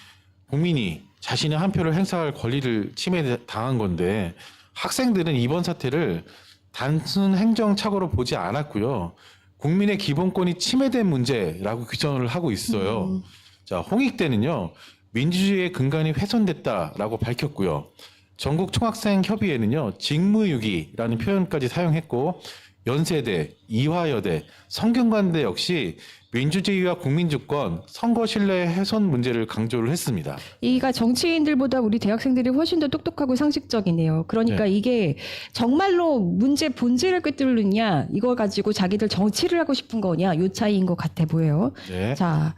국민이 자신의 한 표를 행사할 권리를 침해당한 건데 학생들은 이번 사태를 단순 행정착오로 보지 않았고요. 국민의 기본권이 침해된 문제라고 규정을 하고 있어요. 자, 홍익대는요. 민주주의의 근간이 훼손됐다라고 밝혔고요. 전국 총학생 협의회는요. 직무유기라는 표현까지 사용했고 연세대, 이화여대, 성균관대 역시 민주주의와 국민주권, 선거 신뢰 훼손 문제를 강조를 했습니다. 이가 정치인들보다 우리 대학생들이 훨씬 더 똑똑하고 상식적이네요. 그러니까 네. 이게 정말로 문제 본질을 꿰뚫느냐, 이걸 가지고 자기들 정치를 하고 싶은 거냐, 요 차이인 것 같아 보여요. 네. 자,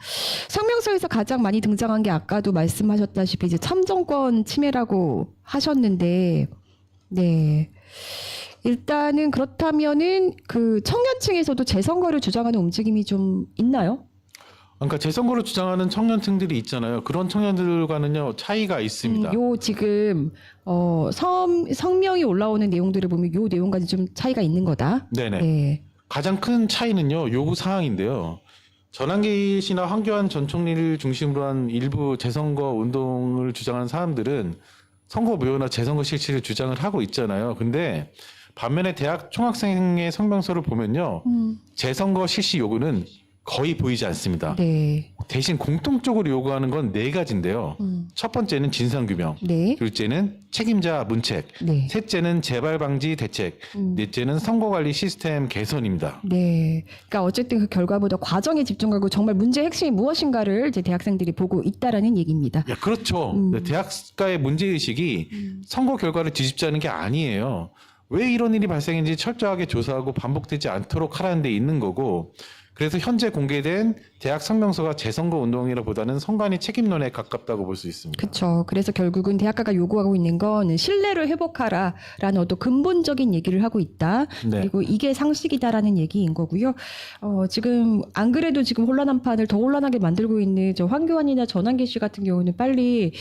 성명서에서 가장 많이 등장한 게 아까도 말씀하셨다시피 이제 참정권 침해라고 하셨는데, 네. 일단은 그렇다면은 그 청년층에서도 재선거를 주장하는 움직임이 좀 있나요? 그러니까 재선거를 주장하는 청년층들이 있잖아요. 그런 청년들과는요 차이가 있습니다. 요 지금 성명이 올라오는 내용들을 보면 요 내용까지 좀 차이가 있는 거다. 네네. 네. 가장 큰 차이는요 요구 사항인데요. 전한길 씨나 황교안 전 총리를 중심으로 한 일부 재선거 운동을 주장하는 사람들은 선거 무효나 재선거 실시를 주장을 하고 있잖아요. 근데 반면에 대학 총학생의 성명서를 보면요. 재선거 실시 요구는 거의 보이지 않습니다. 네. 대신 공통적으로 요구하는 건 네 가지인데요. 첫 번째는 진상규명, 네. 둘째는 책임자 문책, 네. 셋째는 재발 방지 대책, 넷째는 선거관리 시스템 개선입니다. 네. 그러니까 어쨌든 그 결과보다 과정에 집중하고 정말 문제의 핵심이 무엇인가를 이제 대학생들이 보고 있다라는 얘기입니다. 야, 그렇죠. 네, 대학가의 문제의식이 선거 결과를 뒤집자는 게 아니에요. 왜 이런 일이 발생했는지 철저하게 조사하고 반복되지 않도록 하라는 데 있는 거고, 그래서 현재 공개된 대학 성명서가 재선거 운동이라보다는 선관위 책임론에 가깝다고 볼 수 있습니다. 그렇죠. 그래서 결국은 대학가가 요구하고 있는 건 신뢰를 회복하라라는 어떤 근본적인 얘기를 하고 있다. 네. 그리고 이게 상식이다라는 얘기인 거고요. 지금 안 그래도 지금 혼란한 판을 더 혼란하게 만들고 있는 저 황교안이나 전환기 씨 같은 경우는 빨리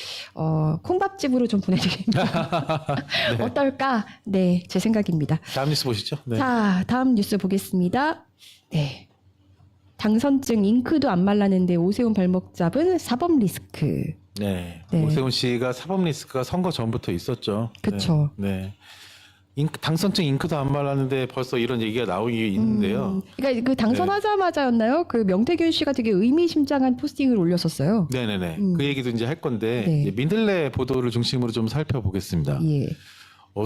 콩밥집으로 좀 보내드립니다. 네. 어떨까? 네, 제 생각입니다. 다음 뉴스 보시죠. 네. 자, 다음 뉴스 보겠습니다. 네. 당선증 잉크도 안 말랐는데 오세훈 발목 잡은 사법 리스크. 네. 네. 오세훈 씨가 사법 리스크가 선거 전부터 있었죠. 그쵸. 네. 네. 당선증 잉크도 안 말랐는데 벌써 이런 얘기가 나오기 있는데요. 그러니까 그 당선하자마자였나요? 그 명태균 씨가 되게 의미심장한 포스팅을 올렸었어요. 네네네. 그 얘기도 이제 할 건데 네. 이제 민들레 보도를 중심으로 좀 살펴보겠습니다. 예.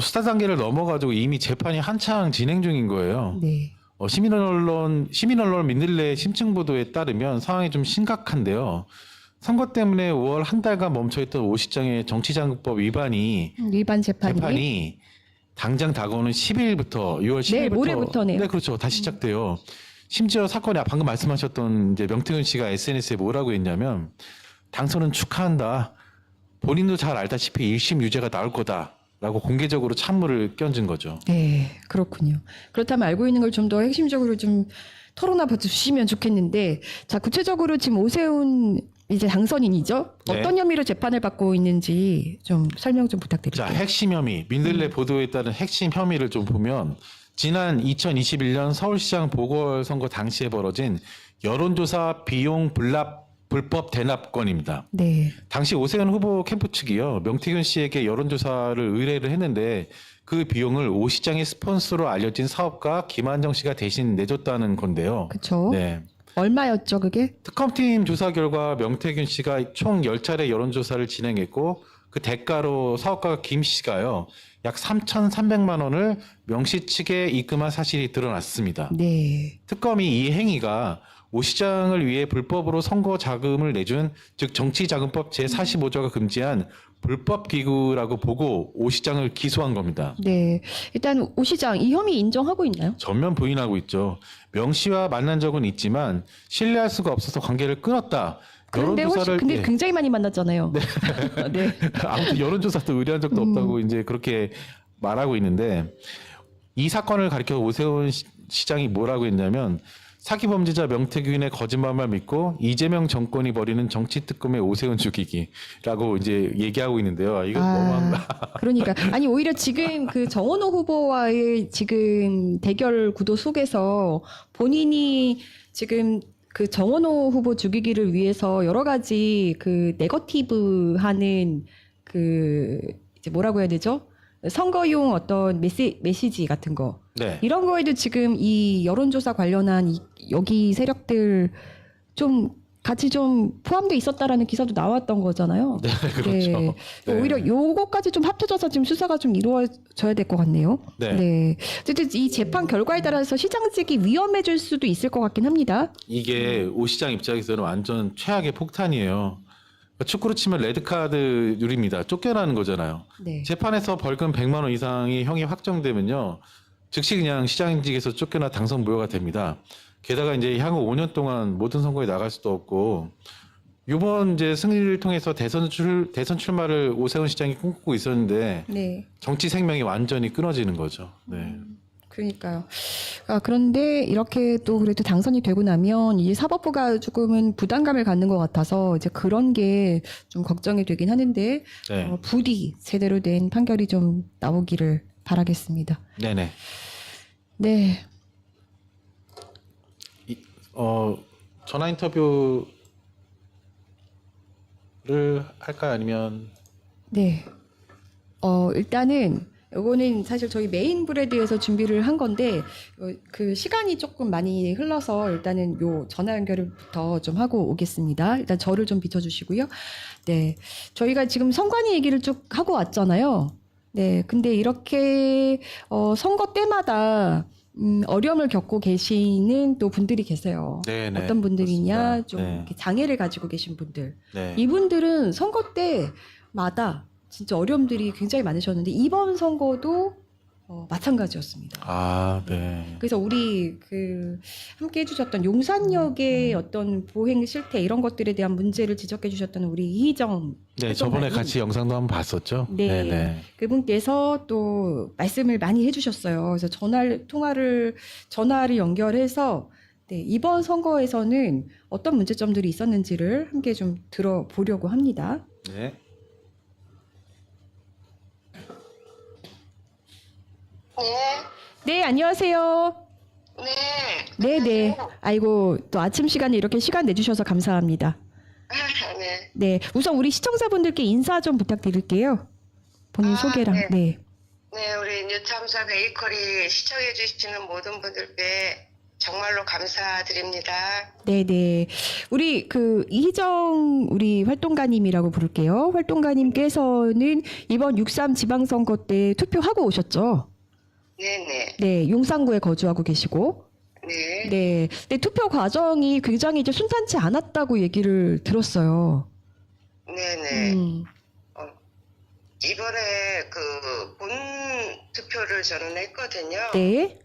수사 단계를 넘어가지고 이미 재판이 한창 진행 중인 거예요. 네. 시민언론 민들레 심층 보도에 따르면 상황이 좀 심각한데요. 선거 때문에 5월 한 달간 멈춰있던 오 시장의 정치자금법 위반이 일반 재판이 당장 다가오는 10일부터 6월 10일부터 내일 모레부터네요. 네, 그렇죠. 다시 시작돼요. 심지어 사건이 방금 말씀하셨던 이제 명태균 씨가 SNS에 뭐라고 했냐면 당선은 축하한다. 본인도 잘 알다시피 1심 유죄가 나올 거다라고 공개적으로 찬물을 끼얹은 거죠. 네, 그렇군요. 그렇다면 알고 있는 걸 좀 더 핵심적으로 좀 토론해 주시면 좋겠는데, 자, 구체적으로 지금 오세훈 이제 당선인이죠? 네. 어떤 혐의로 재판을 받고 있는지 좀 설명 좀 자, 부탁드릴게요. 핵심 혐의, 민들레 보도에 따른 핵심 혐의를 좀 보면 지난 2021년 서울시장 보궐선거 당시에 벌어진 여론조사 비용 불법 대납건입니다. 네. 당시 오세훈 후보 캠프 측이요, 명태균 씨에게 여론조사를 의뢰를 했는데 그 비용을 오 시장의 스폰서로 알려진 사업가 김한정 씨가 대신 내줬다는 건데요. 그쵸. 네. 얼마였죠, 그게? 특검팀 조사 결과 명태균 씨가 총 10차례 여론조사를 진행했고 그 대가로 사업가 김 씨가요, 약 3,300만 원을 명시 측에 입금한 사실이 드러났습니다. 네. 특검이 이 행위가 오 시장을 위해 불법으로 선거 자금을 내준, 즉 정치자금법 제45조가 금지한 불법 기구라고 보고 오 시장을 기소한 겁니다. 네. 일단 오 시장 이 혐의 인정하고 있나요? 전면 부인하고 있죠. 명 씨와 만난 적은 있지만 신뢰할 수가 없어서 관계를 끊었다. 그런데 근데 예. 굉장히 많이 만났잖아요. 네. 아무튼 여론조사도 의뢰한 적도 없다고 이제 그렇게 말하고 있는데, 이 사건을 가리켜 오세훈 시장이 뭐라고 했냐면 사기 범죄자 명태균의 거짓말만 믿고 이재명 정권이 벌이는 정치 특검의 오세훈 죽이기라고 이제 얘기하고 있는데요. 이거 너무한가? 그러니까 아니 오히려 지금 그 정원호 후보와의 지금 대결 구도 속에서 본인이 지금 그 정원호 후보 죽이기를 위해서 여러 가지 그 네거티브하는 그 이제 뭐라고 해야 되죠? 선거용 어떤 메시지 같은 거. 네. 이런 거에도 지금 이 여론조사 관련한 여기 세력들 좀 같이 좀 포함돼 있었다라는 기사도 나왔던 거잖아요. 네, 그렇죠. 네. 오히려 요거까지 좀 합쳐져서 지금 수사가 좀 이루어져야 될 것 같네요. 네. 어쨌든 이 재판 결과에 따라서 시장직이 위험해질 수도 있을 것 같긴 합니다. 이게 오 시장 입장에서는 완전 최악의 폭탄이에요. 축구로 치면 레드카드 룰입니다. 쫓겨나는 거잖아요. 네. 재판에서 벌금 100만 원 이상의 형이 확정되면요, 즉시 그냥 시장직에서 쫓겨나 당선 무효가 됩니다. 게다가 이제 향후 5년 동안 모든 선거에 나갈 수도 없고, 이번 이제 승리를 통해서 대선 출마를 오세훈 시장이 꿈꾸고 있었는데 네. 정치 생명이 완전히 끊어지는 거죠. 네. 그러니까요. 그런데 이렇게 또 그래도 당선이 되고 나면 이제 사법부가 조금은 부담감을 갖는 것 같아서 이제 그런 게 좀 걱정이 되긴 하는데, 네. 부디 제대로 된 판결이 좀 나오기를 바라겠습니다. 네네. 네. 전화 인터뷰를 할까요? 아니면 네. 일단은 요거는 사실 저희 메인 브레드에서 준비를 한 건데 그 시간이 조금 많이 흘러서 일단은 요 전화 연결부터 좀 하고 오겠습니다. 일단 저를 좀 비춰주시고요. 네, 저희가 지금 선관위 얘기를 쭉 하고 왔잖아요. 네, 근데 이렇게 선거 때마다 어려움을 겪고 계시는 또 분들이 계세요. 네네, 어떤 분들이냐, 그렇습니다. 좀 네. 이렇게 장애를 가지고 계신 분들. 네. 이분들은 선거 때마다 진짜 어려움들이 굉장히 많으셨는데 이번 선거도 마찬가지였습니다. 아, 네. 그래서 우리 함께 해주셨던 용산역의 어떤 보행 실태 이런 것들에 대한 문제를 지적해 주셨던 우리 이희정 네, 저번에 활동가님. 같이 영상도 한번 봤었죠. 네. 네. 그분께서 또 말씀을 많이 해주셨어요. 그래서 전화를 연결해서 네, 이번 선거에서는 어떤 문제점들이 있었는지를 함께 좀 들어보려고 합니다. 네. 네, 안녕하세요. 네. 네. 아이고, 또 아침 시간에 이렇게 시간 내주셔서 감사합니다. 네. 네, 우선 우리 시청자분들께 인사 좀 부탁드릴게요. 본인 소개랑. 네. 네. 네, 우리 뉴탐사 베이커리 시청해주시는 모든 분들께 정말로 감사드립니다. 네네. 우리 이희정 우리 활동가님이라고 부를게요. 활동가님께서는 이번 6.3 지방선거 때 투표하고 오셨죠? 네네. 네, 용산구에 거주하고 계시고. 네. 네. 근데 투표 과정이 굉장히 이제 순탄치 않았다고 얘기를 들었어요. 네네. 음, 이번에 본 투표를 저는 했거든요. 네.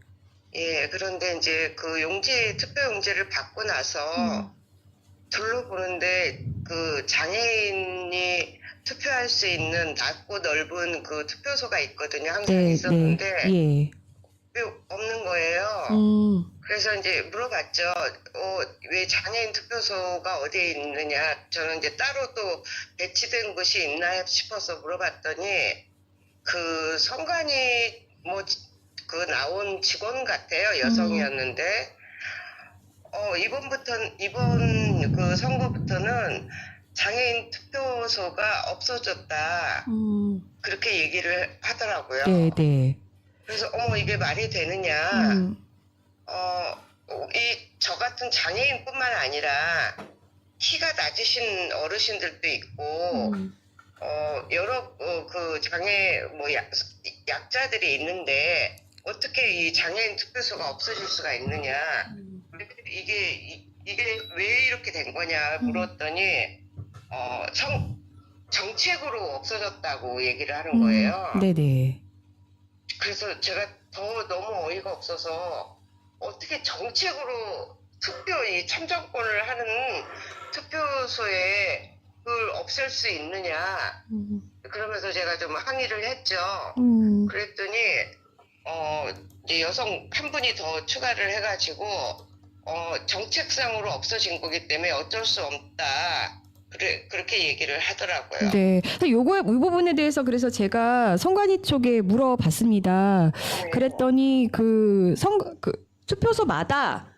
예, 그런데 이제 투표 용지를 받고 나서 둘러보는데 장애인이 투표할 수 있는 낮고 넓은 투표소가 있거든요. 항상 네, 있었는데 예. 없는 거예요. 그래서 이제 물어봤죠. 왜 장애인 투표소가 어디에 있느냐. 저는 이제 따로 또 배치된 곳이 있나 싶어서 물어봤더니 선관위 나온 직원 같아요. 여성이었는데 이번 선거부터는 장애인 투표소가 없어졌다. 그렇게 얘기를 하더라고요. 네, 네. 그래서 이게 말이 되느냐. 저 같은 장애인뿐만 아니라 키가 낮으신 어르신들도 있고 여러 장애 약자들이 있는데 어떻게 이 장애인 투표소가 없어질 수가 있느냐. 이게 왜 이렇게 된 거냐 물었더니 정책으로 없어졌다고 얘기를 하는 거예요. 네네. 그래서 제가 너무 어이가 없어서 어떻게 정책으로 이 참정권을 하는 투표소에 그걸 없앨 수 있느냐. 그러면서 제가 좀 항의를 했죠. 그랬더니 이제 여성 한 분이 더 추가를 해가지고 정책상으로 없어진 거기 때문에 어쩔 수 없다. 그렇게 얘기를 하더라고요. 네. 이 부분에 대해서 그래서 제가 선관위 쪽에 물어봤습니다. 그랬더니 투표소마다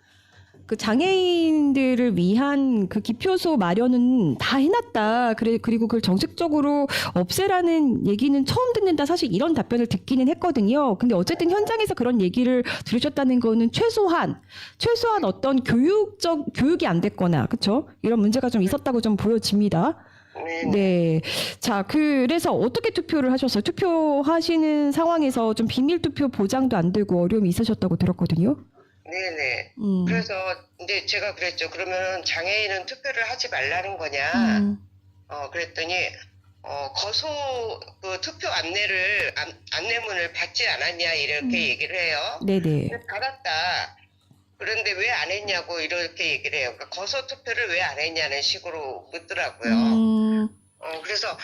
장애인들을 위한 기표소 마련은 다 해놨다. 그리고 그걸 정책적으로 없애라는 얘기는 처음 듣는다. 사실 이런 답변을 듣기는 했거든요. 근데 어쨌든 현장에서 그런 얘기를 들으셨다는 거는 최소한 교육이 안 됐거나, 그쵸? 이런 문제가 좀 있었다고 좀 보여집니다. 네. 자, 그래서 어떻게 투표를 하셨어요? 투표하시는 상황에서 좀 비밀 투표 보장도 안 되고 어려움이 있으셨다고 들었거든요. 네네. 그래서 이제 제가 그랬죠. 그러면 장애인은 투표를 하지 말라는 거냐. 그랬더니 투표 안내문을 받지 않았냐 이렇게 얘기를 해요. 네네. 받았다. 그런데 왜 안 했냐고 이렇게 얘기를 해요. 그러니까 거소 투표를 왜 안 했냐는 식으로 묻더라고요. 그래서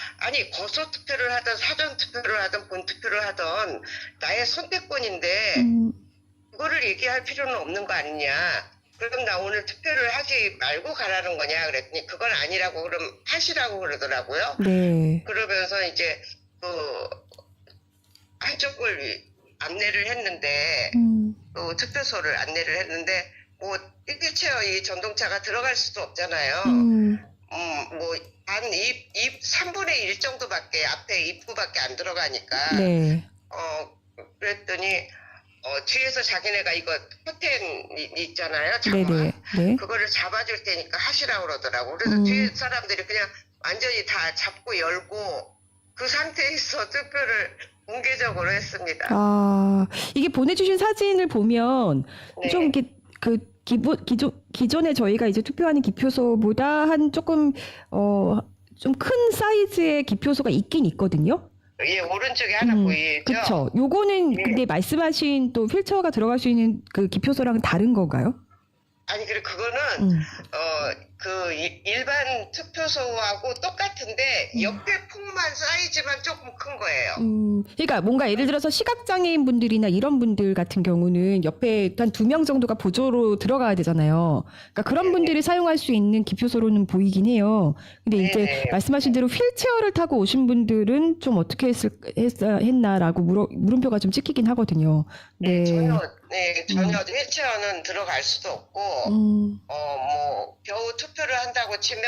거소 투표를 하든 사전 투표를 하든 본 투표를 하든 나의 선택권인데 그거를 얘기할 필요는 없는 거 아니냐. 그럼 나 오늘 투표를 하지 말고 가라는 거냐 그랬더니 그건 아니라고 그럼 하시라고 그러더라고요. 네. 그러면서 이제 한쪽을 안내를 했는데 또 투표소를 안내를 했는데 일체어 이 전동차가 들어갈 수도 없잖아요. 3분의 1 정도밖에 앞에 입구밖에 안 들어가니까. 네. 그랬더니 뒤에서 자기네가 이거 커튼 있잖아요. 장화. 네네. 네. 그거를 잡아줄 테니까 하시라고 그러더라고. 그래서 뒤에 사람들이 그냥 완전히 다 잡고 열고 그 상태에서 투표를 공개적으로 했습니다. 아, 이게 보내주신 사진을 보면 네. 좀 이렇게 그 기존에 저희가 이제 투표하는 기표소보다 한 조금 좀 큰 사이즈의 기표소가 있긴 있거든요. 예, 오른쪽에 하나 보이죠? 그렇죠. 요거는 네. 근데 말씀하신 또 휠체어가 들어갈 수 있는 그 기표소랑은 다른 건가요? 아니, 그거는 음. 일반 투표소하고 똑같은데 옆에 폭만 사이즈만 조금 큰 거예요. 그러니까 뭔가 예를 들어서 시각장애인 분들이나 이런 분들 같은 경우는 옆에 한 2명 정도가 보조로 들어가야 되잖아요. 그러니까 그런 네네. 분들이 사용할 수 있는 기표소로는 보이긴 해요. 근데 이제 네네. 말씀하신 대로 휠체어를 타고 오신 분들은 좀 어떻게 했나라고 물음표가 좀 찍히긴 하거든요. 네. 전혀 휠체어는 들어갈 수도 없고, 겨우 투표를 한다고 치면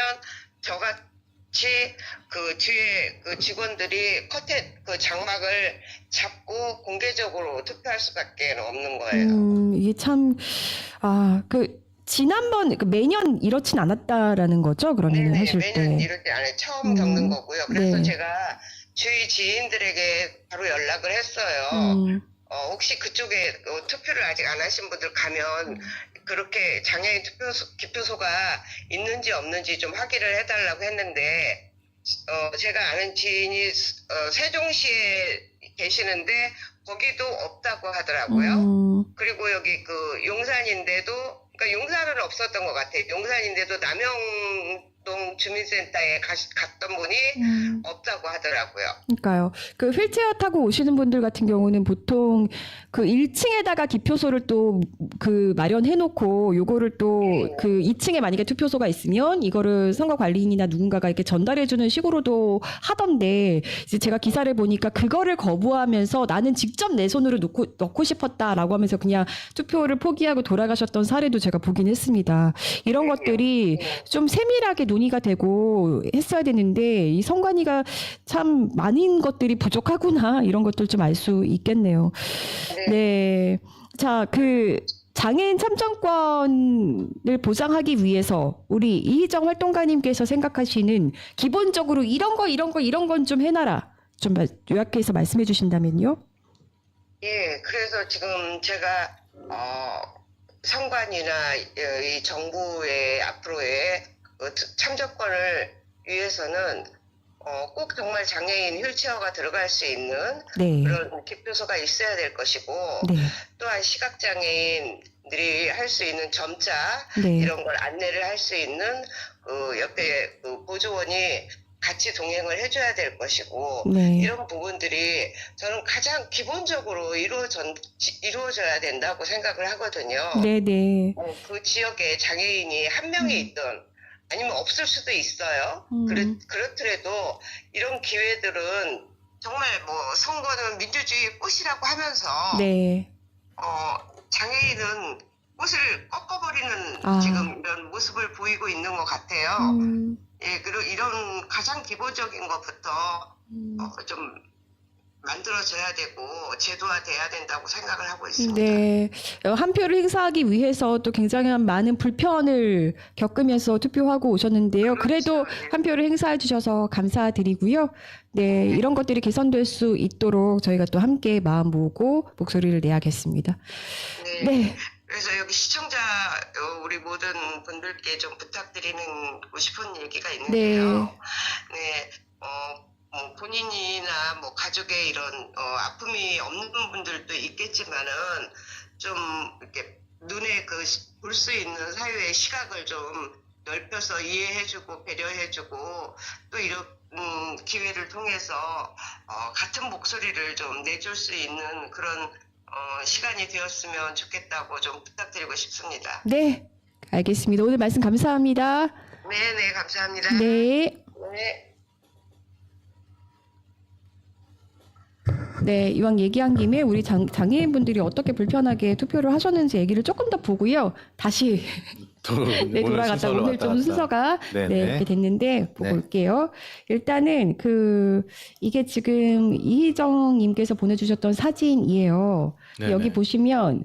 저같이 그 뒤에 그 직원들이 커튼 그 장막을 잡고 공개적으로 투표할 수밖에 없는 거예요. 이게 참, 지난번, 매년 이렇진 않았다라는 거죠? 그러면 하실 때. 매년 이렇게 안 해. 처음 겪는 거고요. 그래서 네. 제가 주위 지인들에게 바로 연락을 했어요. 혹시 그쪽에 투표를 아직 안 하신 분들 가면 그렇게 장애인 기표소가 있는지 없는지 좀 확인을 해달라고 했는데, 제가 아는 지인이 세종시에 계시는데 거기도 없다고 하더라고요. 그리고 여기 그 용산인데도, 그러니까 용산은 없었던 것 같아요. 용산인데도 남영동 주민센터에 갔던 분이 없다고 하더라고요. 그러니까요. 그 휠체어 타고 오시는 분들 같은 경우는 보통 그 1층에다가 기표소를 또 그 마련해 놓고 요거를 또 그 2층에 만약에 투표소가 있으면 이거를 선거관리인이나 누군가가 이렇게 전달해 주는 식으로도 하던데, 이제 제가 기사를 보니까 그거를 거부하면서 나는 직접 내 손으로 넣고 싶었다라고 하면서 그냥 투표를 포기하고 돌아가셨던 사례도 제가 보긴 했습니다. 이런 것들이 좀 세밀하게 논의가 되고 했어야 되는데 이 선관위가 참 많은 것들이 부족하구나, 이런 것들 좀 알 수 있겠네요. 네. 자, 그 장애인 참정권을 보장하기 위해서 우리 이희정 활동가님께서 생각하시는 기본적으로 이런 건 좀 해놔라, 좀 요약해서 말씀해 주신다면요. 예, 그래서 지금 제가 선관위나 이 정부의 앞으로의 참정권을 위해서는 꼭 정말 장애인 휠체어가 들어갈 수 있는 네. 그런 기표소가 있어야 될 것이고, 네. 또한 시각장애인들이 할 수 있는 점자 네. 이런 걸 안내를 할 수 있는 그 옆에 그 보조원이 같이 동행을 해줘야 될 것이고, 네. 이런 부분들이 저는 가장 기본적으로 이루어져야 된다고 생각을 하거든요. 네. 그 지역에 장애인이 한 명이 있든 아니면 없을 수도 있어요. 그렇더라도 이런 기회들은 정말 선거는 민주주의 꽃이라고 하면서 네. 장애인은 꽃을 꺾어버리는 지금 이런 모습을 보이고 있는 것 같아요. 예, 그리고 이런 가장 기본적인 것부터 좀 만들어져야 되고 제도화돼야 된다고 생각을 하고 있습니다. 네. 한 표를 행사하기 위해서 또 굉장히 많은 불편을 겪으면서 투표하고 오셨는데요. 그래도 한 표를 행사해 주셔서 감사드리고요. 네, 이런 것들이 개선될 수 있도록 저희가 또 함께 마음 모으고 목소리를 내야겠습니다. 네. 그래서 여기 시청자 우리 모든 분들께 좀 부탁드리고 싶은 얘기가 있는데요. 네. 본인이나 가족의 이런 아픔이 없는 분들도 있겠지만은 좀 이렇게 눈에 볼 수 있는 사회의 시각을 좀 넓혀서 이해해주고 배려해주고, 또 이런 기회를 통해서 같은 목소리를 좀 내줄 수 있는 그런 시간이 되었으면 좋겠다고 좀 부탁드리고 싶습니다. 네, 알겠습니다. 오늘 말씀 감사합니다. 네, 감사합니다. 네. 네, 이왕 얘기한 김에 우리 장애인분들이 어떻게 불편하게 투표를 하셨는지 얘기를 조금 더 보고요. 다시 또 네, 오늘 돌아갔다 순서로 오늘 왔다 좀 갔다. 순서가 네네. 네, 이렇게 됐는데 보고 네. 올게요. 일단은 이게 지금 이희정님께서 보내주셨던 사진이에요. 네네. 여기 보시면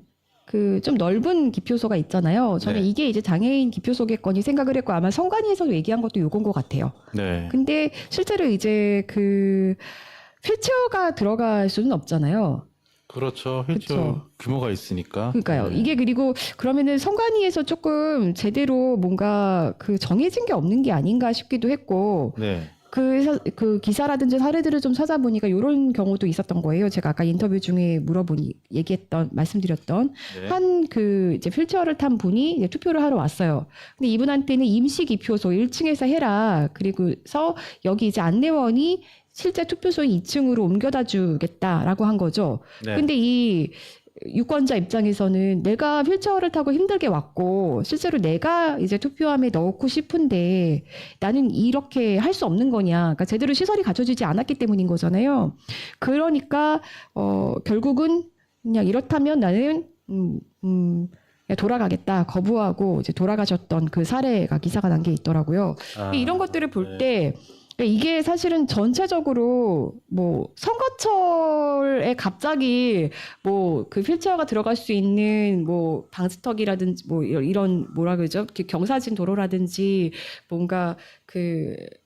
좀 넓은 기표소가 있잖아요. 저는 네. 이게 이제 장애인 기표소겠거니 생각을 했고 아마 성관위에서 얘기한 것도 요건 것 같아요. 네. 근데 실제로 이제 휠체어가 들어갈 수는 없잖아요. 그렇죠. 휠체어 그쵸. 규모가 있으니까. 그러니까요. 네. 이게 그리고 그러면은 성관위에서 조금 제대로 뭔가 정해진 게 없는 게 아닌가 싶기도 했고 네. 그 기사라든지 사례들을 좀 찾아보니까 이런 경우도 있었던 거예요. 제가 아까 인터뷰 중에 말씀드렸던 네. 한 이제 휠체어를 탄 분이 이제 투표를 하러 왔어요. 근데 이분한테는 임시 기표소 1층에서 해라. 그리고서 여기 이제 안내원이 실제 투표소인 2층으로 옮겨다 주겠다라고 한 거죠. 네. 근데 이 유권자 입장에서는 내가 휠체어를 타고 힘들게 왔고 실제로 내가 이제 투표함에 넣고 싶은데 나는 이렇게 할 수 없는 거냐. 그러니까 제대로 시설이 갖춰지지 않았기 때문인 거잖아요. 그러니까 결국은 그냥 이렇다면 나는 그냥 돌아가겠다 거부하고 이제 돌아가셨던 그 사례가 기사가 난 게 있더라고요. 아, 이런 것들을 볼 네. 때 이게 사실은 전체적으로 선거철에 갑자기 그 휠체어가 들어갈 수 있는 방지턱이라든지 이런 뭐라 그러죠? 경사진 도로라든지 뭔가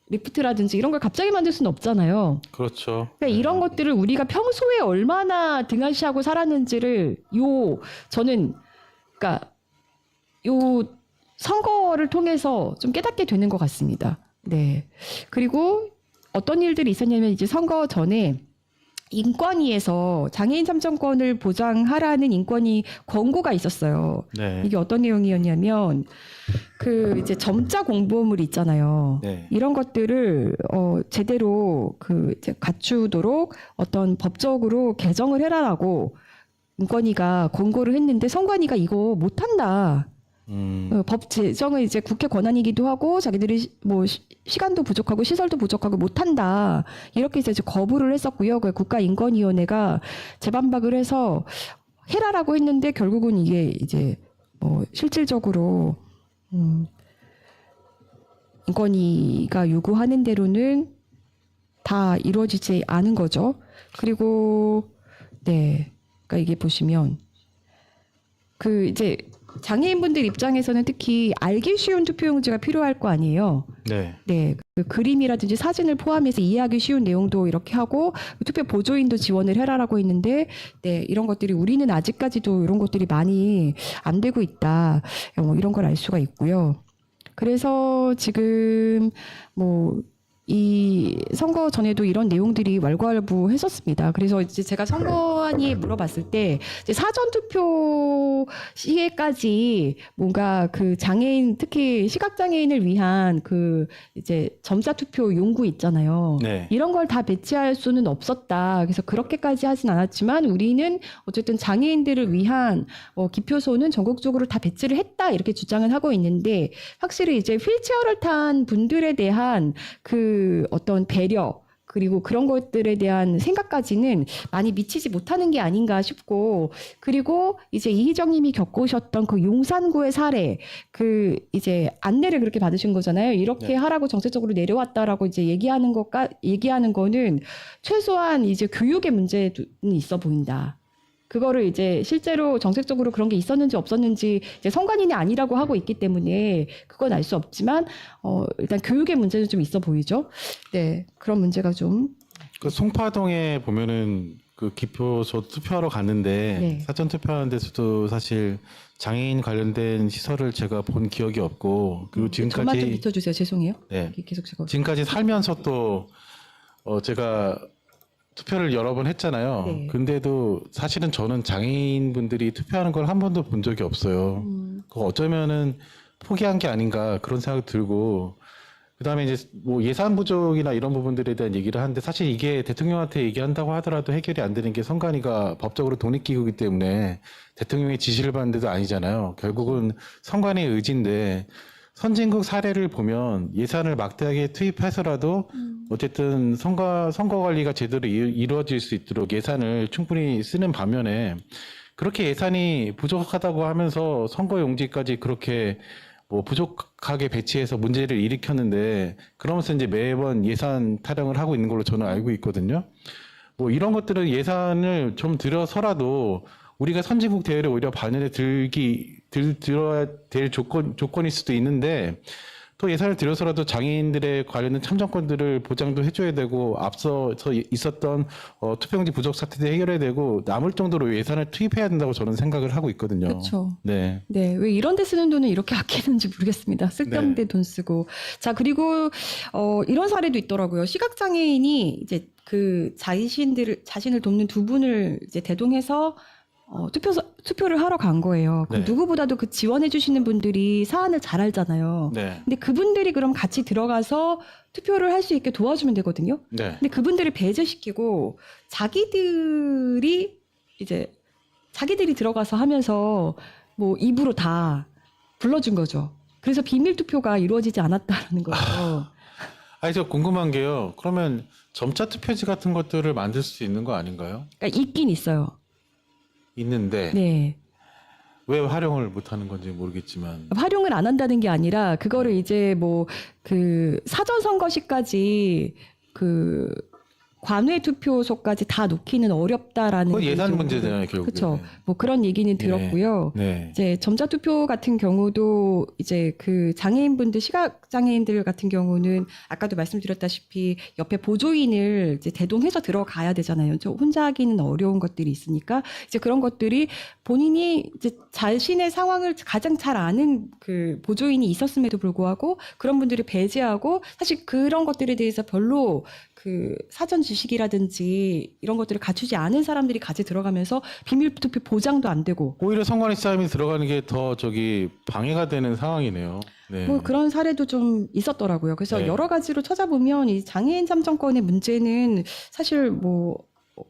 리프트라든지 이런 걸 갑자기 만들 수는 없잖아요. 그렇죠. 그러니까 이런 것들을 우리가 평소에 얼마나 등한시하고 살았는지를 저는 그러니까 요 선거를 통해서 좀 깨닫게 되는 것 같습니다. 네. 그리고 어떤 일들이 있었냐면 이제 선거 전에 인권위에서 장애인 참정권을 보장하라는 인권위 권고가 있었어요. 네. 이게 어떤 내용이었냐면 이제 점자 공보물 있잖아요. 네. 이런 것들을 제대로 이제 갖추도록 어떤 법적으로 개정을 해라라고 인권위가 권고를 했는데 선관위가 이거 못한다. 법 제정은 이제 국회 권한이기도 하고 자기들이 시간도 부족하고 시설도 부족하고 못한다 이렇게 해서 이제 거부를 했었고요. 국가인권위원회가 재반박을 해서 해라라고 했는데 결국은 이게 이제 실질적으로 인권위가 요구하는 대로는 다 이루어지지 않은 거죠. 그리고 네, 그러니까 이게 보시면 이제 장애인분들 입장에서는 특히 알기 쉬운 투표용지가 필요할 거 아니에요. 네. 네, 그림이라든지 사진을 포함해서 이해하기 쉬운 내용도 이렇게 하고 투표 보조인도 지원을 해라라고 했는데, 네, 이런 것들이 우리는 아직까지도 이런 것들이 많이 안 되고 있다. 이런 걸 알 수가 있고요. 그래서 지금 이 선거 전에도 이런 내용들이 왈가왈부했었습니다. 그래서 이제 제가 선관위에 물어봤을 때 이제 사전 투표 시에까지 뭔가 장애인 특히 시각 장애인을 위한 이제 점자 투표 용구 있잖아요. 네. 이런 걸 다 배치할 수는 없었다. 그래서 그렇게까지 하진 않았지만 우리는 어쨌든 장애인들을 위한 기표소는 전국적으로 다 배치를 했다 이렇게 주장을 하고 있는데 확실히 이제 휠체어를 탄 분들에 대한 어떤 배려 그리고 그런 것들에 대한 생각까지는 많이 미치지 못하는 게 아닌가 싶고 그리고 이제 이희정님이 겪으셨던 용산구의 사례 이제 안내를 그렇게 받으신 거잖아요. 이렇게 네. 하라고 정책적으로 내려왔다라고 이제 얘기하는 거는 최소한 이제 교육의 문제는 있어 보인다. 그거를 이제 실제로 정책적으로 그런 게 있었는지 없었는지 이제 선관위는 아니라고 하고 있기 때문에 그건 알 수 없지만 일단 교육의 문제는 좀 있어 보이죠. 네, 그런 문제가 좀 송파동에 보면은 기표소 투표하러 갔는데 네. 사전 투표하는 데서도 사실 장애인 관련된 시설을 제가 본 기억이 없고 그리고 저만 좀 지금까지 비춰주세요. 죄송해요. 네. 계속 제가 지금까지 살면서 또 제가 투표를 여러 번 했잖아요. 네. 근데도 사실은 저는 장애인분들이 투표하는 걸 한 번도 본 적이 없어요. 그거 어쩌면은 포기한 게 아닌가 그런 생각이 들고 그다음에 이제 예산 부족이나 이런 부분들에 대한 얘기를 하는데 사실 이게 대통령한테 얘기한다고 하더라도 해결이 안 되는 게 선관위가 법적으로 독립기구이기 때문에 대통령의 지시를 받는 데도 아니잖아요. 결국은 선관위의 의지인데 선진국 사례를 보면 예산을 막대하게 투입해서라도 어쨌든 선거 관리가 제대로 이루어질 수 있도록 예산을 충분히 쓰는 반면에 그렇게 예산이 부족하다고 하면서 선거 용지까지 그렇게 뭐 부족하게 배치해서 문제를 일으켰는데 그러면서 이제 매번 예산 타령을 하고 있는 걸로 저는 알고 있거든요. 뭐 이런 것들은 예산을 좀 들여서라도 우리가 선진국 대회를 오히려 반열에 들어야 될 조건일 수도 있는데 또 예산을 들여서라도 장애인들의 관련된 참정권들을 보장도 해줘야 되고 앞서서 있었던 투표용지 부족 사태도 해결해야 되고 남을 정도로 예산을 투입해야 된다고 저는 생각을 하고 있거든요. 그렇죠. 네. 네, 왜 이런 데 쓰는 돈을 이렇게 아끼는지 모르겠습니다. 쓸데없는 데 돈 쓰고. 자, 그리고 이런 사례도 있더라고요. 시각장애인이 이제 그 자신을 돕는 두 분을 이제 대동해서 투표를 하러 간 거예요. 그럼 네. 누구보다도 그 지원해 주시는 분들이 사안을 잘 알잖아요. 네. 근데 그분들이 그럼 같이 들어가서 투표를 할 수 있게 도와주면 되거든요. 네. 근데 그분들을 배제시키고 자기들이 들어가서 하면서 뭐 입으로 다 불러준 거죠. 그래서 비밀 투표가 이루어지지 않았다라는 거예요. 아니 저 궁금한 게요. 그러면 점자 투표지 같은 것들을 만들 수 있는 거 아닌가요? 그러니까 있긴 있어요. 있는데 네. 왜 활용을 못 하는 건지 모르겠지만 활용을 안 한다는 게 아니라 그거를 이제 뭐 그 사전 선거시까지 그 관외 투표소까지 다 놓기는 어렵다라는 그건 예산 게 좀- 문제잖아요, 결국에. 그렇죠. 뭐 그런 얘기는 들었고요. 네. 이제 점자 투표 같은 경우도 이제 그 장애인분들, 시각 장애인들 같은 경우는 아까도 말씀드렸다시피 옆에 보조인을 이제 대동해서 들어가야 되잖아요. 저 혼자 하기는 어려운 것들이 있으니까 이제 그런 것들이 본인이 이제 자신의 상황을 가장 잘 아는 그 보조인이 있었음에도 불구하고 그런 분들을 배제하고 사실 그런 것들에 대해서 별로 그 사전 지식이라든지 이런 것들을 갖추지 않은 사람들이 같이 들어가면서 비밀 투표 보장도 안 되고 오히려 선관위 싸움이 들어가는 게 더 방해가 되는 상황이네요. 네. 뭐 그런 사례도 좀 있었더라고요. 그래서 네. 여러 가지로 찾아보면 이 장애인 참정권의 문제는 사실 뭐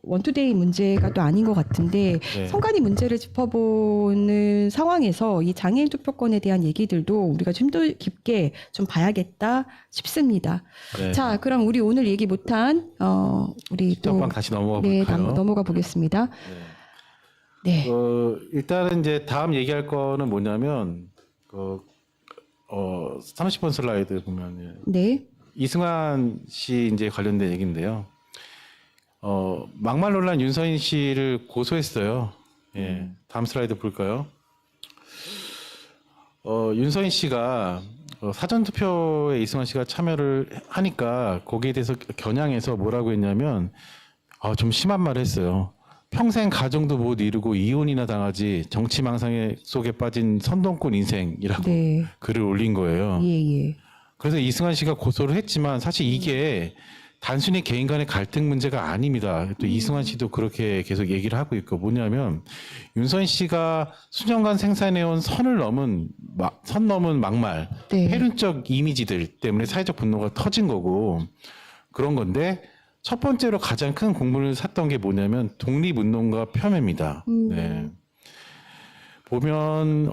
원투데이 문제가 또 아닌 것 같은데 네. 선관위 문제를 짚어보는 상황에서 이 장애인 투표권에 대한 얘기들도 우리가 좀 더 깊게 좀 봐야겠다 싶습니다. 네. 자, 그럼 우리 오늘 얘기 못한 우리 또 시정방 다시 넘어가 네, 볼까요? 넘어가 보겠습니다. 네. 네. 일단은 이제 다음 얘기할 거는 뭐냐면 30번 슬라이드 보면 네. 이승환 씨 이제 관련된 얘기인데요. 막말 논란 윤서인 씨를 고소했어요. 예. 다음 슬라이드 볼까요? 윤서인 씨가 사전 투표에 이승환 씨가 참여를 하니까 거기에 대해서 겨냥해서 뭐라고 했냐면 좀 심한 말을 했어요. 평생 가정도 못 이루고 이혼이나 당하지 정치 망상 속에 빠진 선동꾼 인생이라고 네. 글을 올린 거예요. 예. 그래서 이승환 씨가 고소를 했지만 사실 이게 단순히 개인 간의 갈등 문제가 아닙니다. 또 이승환 씨도 그렇게 계속 얘기를 하고 있고 뭐냐면 윤서인 씨가 수년간 생산해온 선 넘은 막말, 네. 폐륜적 이미지들 때문에 사회적 분노가 터진 거고 그런 건데 첫 번째로 가장 큰 공분을 샀던 게 뭐냐면 독립운동가 폄훼입니다. 네. 보면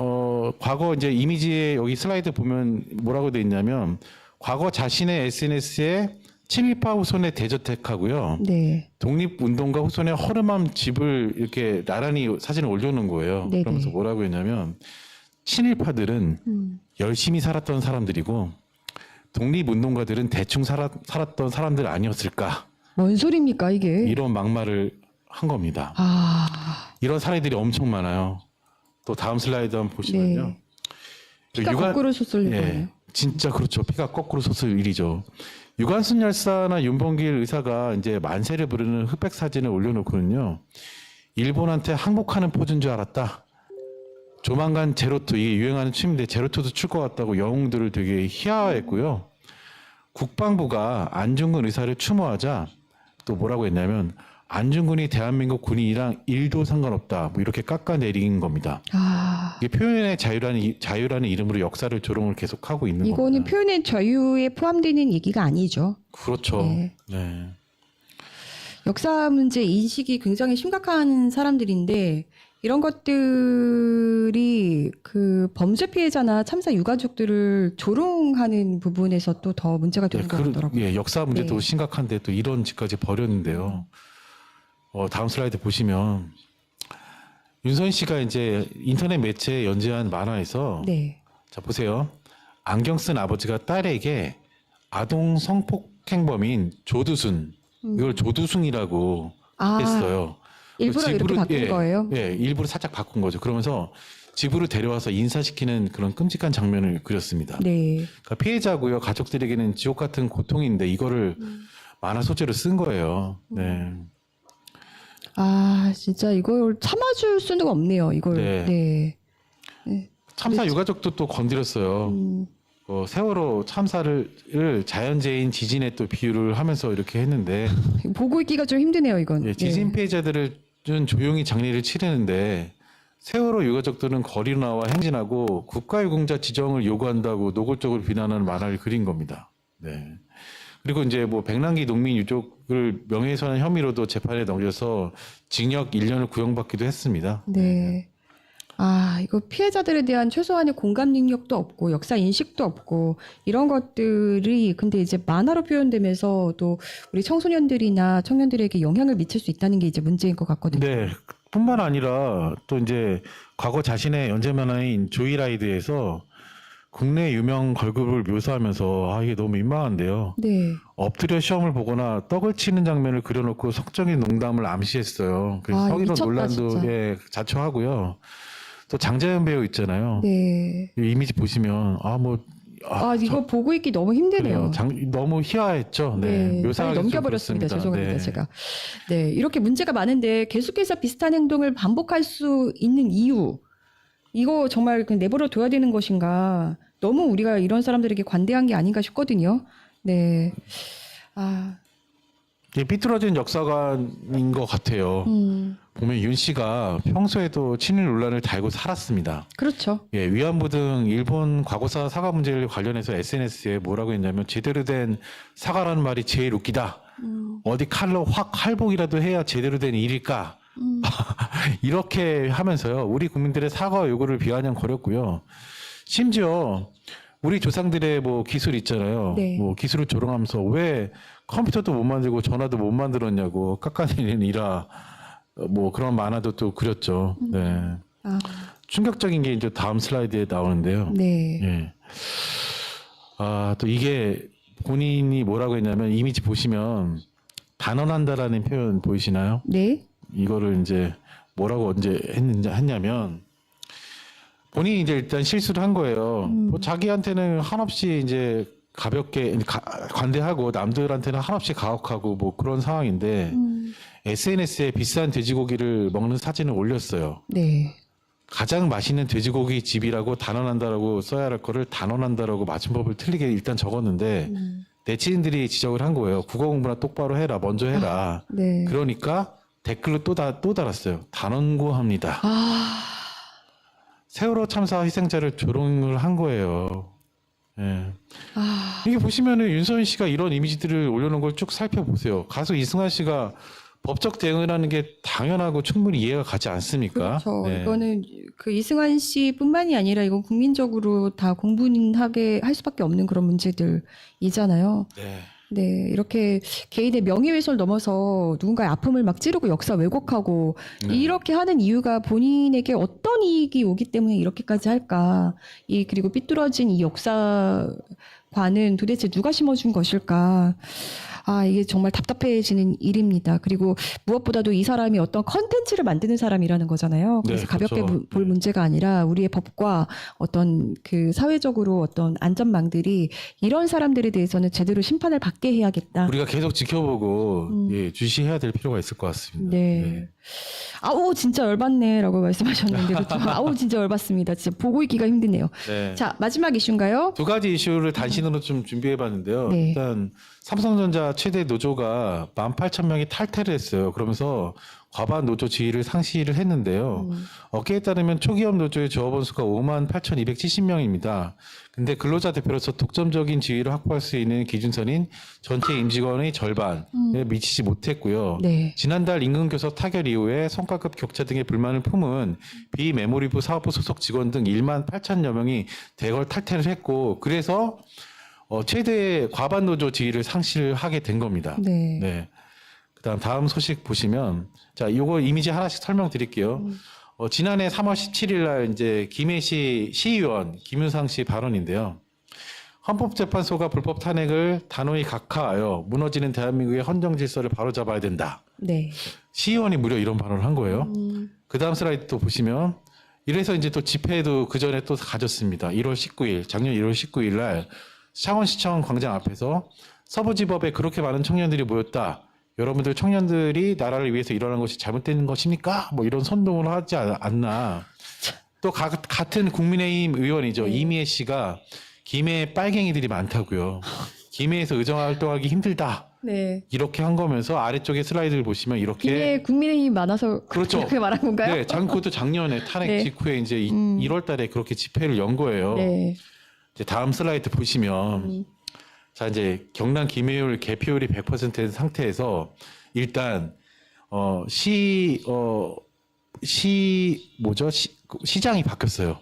과거 이제 이미지에 여기 슬라이드 보면 뭐라고 돼 있냐면 과거 자신의 SNS에 친일파 후손의 대저택하고요. 네. 독립운동가 후손의 허름한 집을 이렇게 나란히 사진을 올려놓은 거예요. 네네. 그러면서 뭐라고 했냐면 친일파들은 열심히 살았던 사람들이고 독립운동가들은 대충 살았던 사람들 아니었을까. 뭔 소리입니까 이게? 이런 막말을 한 겁니다. 이런 사례들이 엄청 많아요. 또 다음 슬라이드 한번 보시면요. 네. 피가 거꾸로 솟을 거예요. 진짜 그렇죠. 피가 거꾸로 솟을 일이죠. 유관순 열사나 윤봉길 의사가 이제 만세를 부르는 흑백 사진을 올려놓고는요. 일본한테 항복하는 포즈인 줄 알았다. 조만간 제로투, 이게 유행하는 춤인데 제로투도 출 것 같다고 영웅들을 되게 희화했고요. 국방부가 안중근 의사를 추모하자 또 뭐라고 했냐면 안중근이 대한민국 군인이랑 1도 상관없다. 뭐 이렇게 깎아내린 겁니다. 이게 표현의 자유라는 이름으로 역사를 조롱을 계속하고 있는 겁니다. 이거는 표현의 자유에 포함되는 얘기가 아니죠. 그렇죠. 네. 네. 역사 문제 인식이 굉장히 심각한 사람들인데 이런 것들이 그 범죄 피해자나 참사 유가족들을 조롱하는 부분에서 또 더 문제가 되는 것 같더라고요. 예, 역사 문제도 네. 심각한데 또 이런 짓까지 벌였는데요. 다음 슬라이드 보시면 윤서인 씨가 이제 인터넷 매체에 연재한 만화에서 네. 자, 보세요. 안경 쓴 아버지가 딸에게 아동 성폭행범인 조두순, 이걸 조두순이라고 아, 했어요. 일부러 이렇게 바꾼 거예요? 예, 일부러 살짝 바꾼 거죠. 그러면서 집으로 데려와서 인사시키는 그런 끔찍한 장면을 그렸습니다. 네. 그러니까 피해자고요. 가족들에게는 지옥 같은 고통인데 이거를 만화 소재로 쓴 거예요. 네. 아, 진짜 이걸 참아줄 수는 없네요. 이걸. 네. 네. 참사 유가족도 또 건드렸어요. 세월호 참사를 자연재해인 지진에 또 비유를 하면서 이렇게 했는데 보고 있기가 좀 힘드네요, 이건. 예, 지진 네. 피해자들은 조용히 장례를 치르는데 세월호 유가족들은 거리로 나와 행진하고 국가유공자 지정을 요구한다고 노골적으로 비난하는 만화를 그린 겁니다. 네. 그리고 이제 뭐 백남기 농민 유족을 명예훼손한 혐의로도 재판에 넘겨서 징역 1년을 구형받기도 했습니다. 네. 아, 이거 피해자들에 대한 최소한의 공감 능력도 없고 역사 인식도 없고 이런 것들이 근데 이제 만화로 표현되면서 또 우리 청소년들이나 청년들에게 영향을 미칠 수 있다는 게 이제 문제인 것 같거든요. 네. 뿐만 아니라 또 이제 과거 자신의 연재 만화인 조이라이드에서 국내 유명 걸그룹을 묘사하면서 아, 이게 너무 민망한데요. 네. 엎드려 시험을 보거나 떡을 치는 장면을 그려놓고 성적인 농담을 암시했어요. 그래서 아, 성희롱 미쳤다, 논란도 진짜. 예, 자초하고요. 또 장자연 배우 있잖아요. 네. 이 이미지 보시면 이거 보고 있기 너무 힘드네요. 너무 희화했죠. 네. 빨리 묘사하기 좀 넘겨버렸습니다. 그렇습니다. 죄송합니다, 네. 제가. 네, 이렇게 문제가 많은데 계속해서 비슷한 행동을 반복할 수 있는 이유, 이거 정말 그냥 내버려 둬야 되는 것인가? 너무 우리가 이런 사람들에게 관대한 게 아닌가 싶거든요. 네. 아, 이게 삐뚤어진 역사관인 것 같아요. 보면 윤 씨가 평소에도 친일 논란을 달고 살았습니다. 그렇죠. 예, 위안부 등 일본 과거사 사과 문제를 관련해서 SNS에 뭐라고 했냐면 제대로 된 사과라는 말이 제일 웃기다. 어디 칼로 확 할복이라도 해야 제대로 된 일일까? 이렇게 하면서요. 우리 국민들의 사과 요구를 비아냥거렸고요. 심지어 우리 조상들의 뭐 기술 있잖아요. 네. 뭐 기술을 조롱하면서 왜 컴퓨터도 못 만들고 전화도 못 만들었냐고 깎아내리는 이라 뭐 그런 만화도 또 그렸죠. 네. 아, 충격적인 게 이제 다음 슬라이드에 나오는데요. 네. 예. 또 이게 본인이 뭐라고 했냐면 이미지 보시면 단언한다라는 표현 보이시나요? 네. 이거를 이제 뭐라고 언제 했냐면 본인이 이제 일단 실수를 한 거예요. 뭐 자기한테는 한없이 이제 가볍게 관대하고 남들한테는 한없이 가혹하고 뭐 그런 상황인데 SNS에 비싼 돼지고기를 먹는 사진을 올렸어요. 네. 가장 맛있는 돼지고기 집이라고 단언한다라고 써야 할 거를 단언한다라고 맞춤법을 틀리게 일단 적었는데 네티즌들이 지적을 한 거예요. 국어 공부나 똑바로 해라. 먼저 해라. 네. 그러니까 댓글로 또 달았어요. 단언고합니다. 세월호 참사 희생자를 조롱을 한 거예요. 예. 이게 보시면은 윤서인 씨가 이런 이미지들을 올려놓은 걸 쭉 살펴보세요. 가수 이승환 씨가 법적 대응을 하는 게 당연하고 충분히 이해가 가지 않습니까? 그렇죠. 네. 이거는 그 이승환 씨뿐만이 아니라 이건 국민적으로 다 공분하게 할 수밖에 없는 그런 문제들이잖아요. 네. 네, 이렇게 개인의 명예훼손을 넘어서 누군가의 아픔을 막 찌르고 역사 왜곡하고 이렇게 하는 이유가 본인에게 어떤 이익이 오기 때문에 이렇게까지 할까? 그리고 삐뚤어진 이 역사관은 도대체 누가 심어준 것일까? 이게 정말 답답해지는 일입니다. 그리고 무엇보다도 이 사람이 어떤 컨텐츠를 만드는 사람이라는 거잖아요. 그래서 네, 가볍게 그렇죠. 볼 문제가 아니라 우리의 법과 어떤 그 사회적으로 어떤 안전망들이 이런 사람들에 대해서는 제대로 심판을 받게 해야겠다. 우리가 계속 지켜보고 예, 주시해야 될 필요가 있을 것 같습니다. 네. 아우 진짜 열받네라고 말씀하셨는데도 좀 아우 진짜 열받습니다. 진짜 보고 있기가 힘드네요. 네. 자 마지막 이슈인가요? 두 가지 이슈를 단신으로 좀 준비해봤는데요. 네. 일단 삼성전자 최대 노조가 18,000명이 탈퇴를 했어요. 그러면서 과반 노조 지위를 상실을 했는데요. 어깨에 따르면 초기업 노조의 조합원 수가 58,270명입니다. 근데 근로자 대표로서 독점적인 지위를 확보할 수 있는 기준선인 전체 임직원의 절반에 미치지 못했고요. 네. 지난달 임금교섭 타결 이후에 성과급 격차 등의 불만을 품은 비메모리부 사업부 소속 직원 등 18,000여 명이 대거 탈퇴를 했고 그래서 최대 과반 노조 지위를 상실하게 된 겁니다. 네. 그다음 다음 소식 보시면 자, 요거 이미지 하나씩 설명드릴게요. 지난해 3월 17일 날 이제 김해시 시의원 김윤상 씨 발언인데요. 헌법재판소가 불법 탄핵을 단호히 각하하여 무너지는 대한민국의 헌정 질서를 바로잡아야 된다. 네. 시의원이 무려 이런 발언을 한 거예요. 그 다음 슬라이드 또 보시면 이래서 이제 또 집회도 그 전에 또 가졌습니다. 1월 19일, 작년 1월 19일 날 창원시청 광장 앞에서 서부지법에 그렇게 많은 청년들이 모였다. 여러분들 청년들이 나라를 위해서 일어난 것이 잘못된 것입니까? 뭐 이런 선동을 하지 않나. 또 같은 국민의힘 의원이죠. 이미애 씨가 김해에 빨갱이들이 많다고요. 김해에서 의정활동하기 힘들다. 네. 이렇게 한 거면서 아래쪽에 슬라이드를 보시면 이렇게 김해 국민의힘이 많아서 그렇죠. 그렇게 말한 건가요? 네, 그것도 작년에 탄핵 네. 직후에 이제 1월 달에 그렇게 집회를 연 거예요. 네. 이제 다음 슬라이드 보시면 자 이제 경남 김해율 개표율이 100%된 상태에서 일단 시장이 바뀌었어요.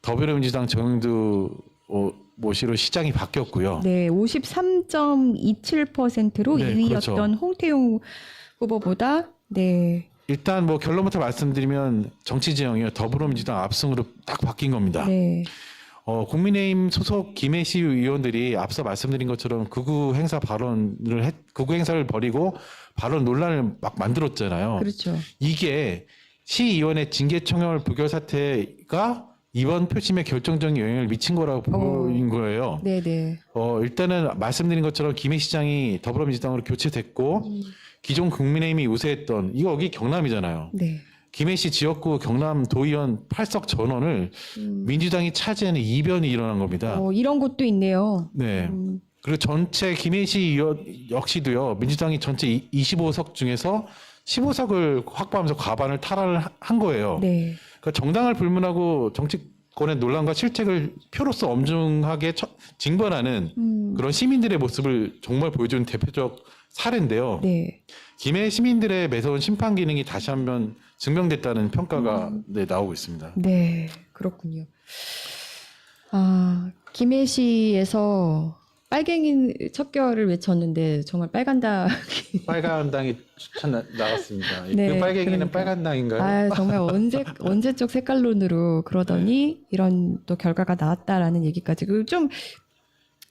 더불어민주당 정영두 모시로 시장이 바뀌었고요. 네, 53.27%로 네, 2위였던 그렇죠. 홍태용 후보보다 네. 일단 뭐 결론부터 말씀드리면 정치 지형이요 더불어민주당 압승으로 딱 바뀐 겁니다. 네. 국민의힘 소속 김해시 의원들이 앞서 말씀드린 것처럼 극우 행사를 벌이고 발언 논란을 막 만들었잖아요. 그렇죠. 이게 시의원의 징계 청열 부결 사태가 이번 표심에 결정적인 영향을 미친 거라고 보인 거예요. 네네. 일단은 말씀드린 것처럼 김해시장이 더불어민주당으로 교체됐고 기존 국민의힘이 우세했던 이거 여기 경남이잖아요. 네. 김해시 지역구 경남 도의원 8석 전원을 민주당이 차지하는 이변이 일어난 겁니다. 이런 것도 있네요. 네. 그리고 전체 김해시 의원 역시도요. 민주당이 전체 25석 중에서 15석을 확보하면서 과반을 탈환을 한 거예요. 네. 그러니까 정당을 불문하고 정치권의 논란과 실책을 표로서 엄중하게 징벌하는 그런 시민들의 모습을 정말 보여주는 대표적 사례인데요. 네. 김해 시민들의 매서운 심판 기능이 다시 한번 증명됐다는 평가가 네, 나오고 있습니다. 네. 그렇군요. 김해시에서 빨갱이 척결을 외쳤는데 정말 빨간당이 추천 나갔습니다. 네, 그 빨갱이는 그러니까요. 빨간당인가요? 정말 언제적 색깔론으로 그러더니 이런 또 결과가 나왔다라는 얘기까지 좀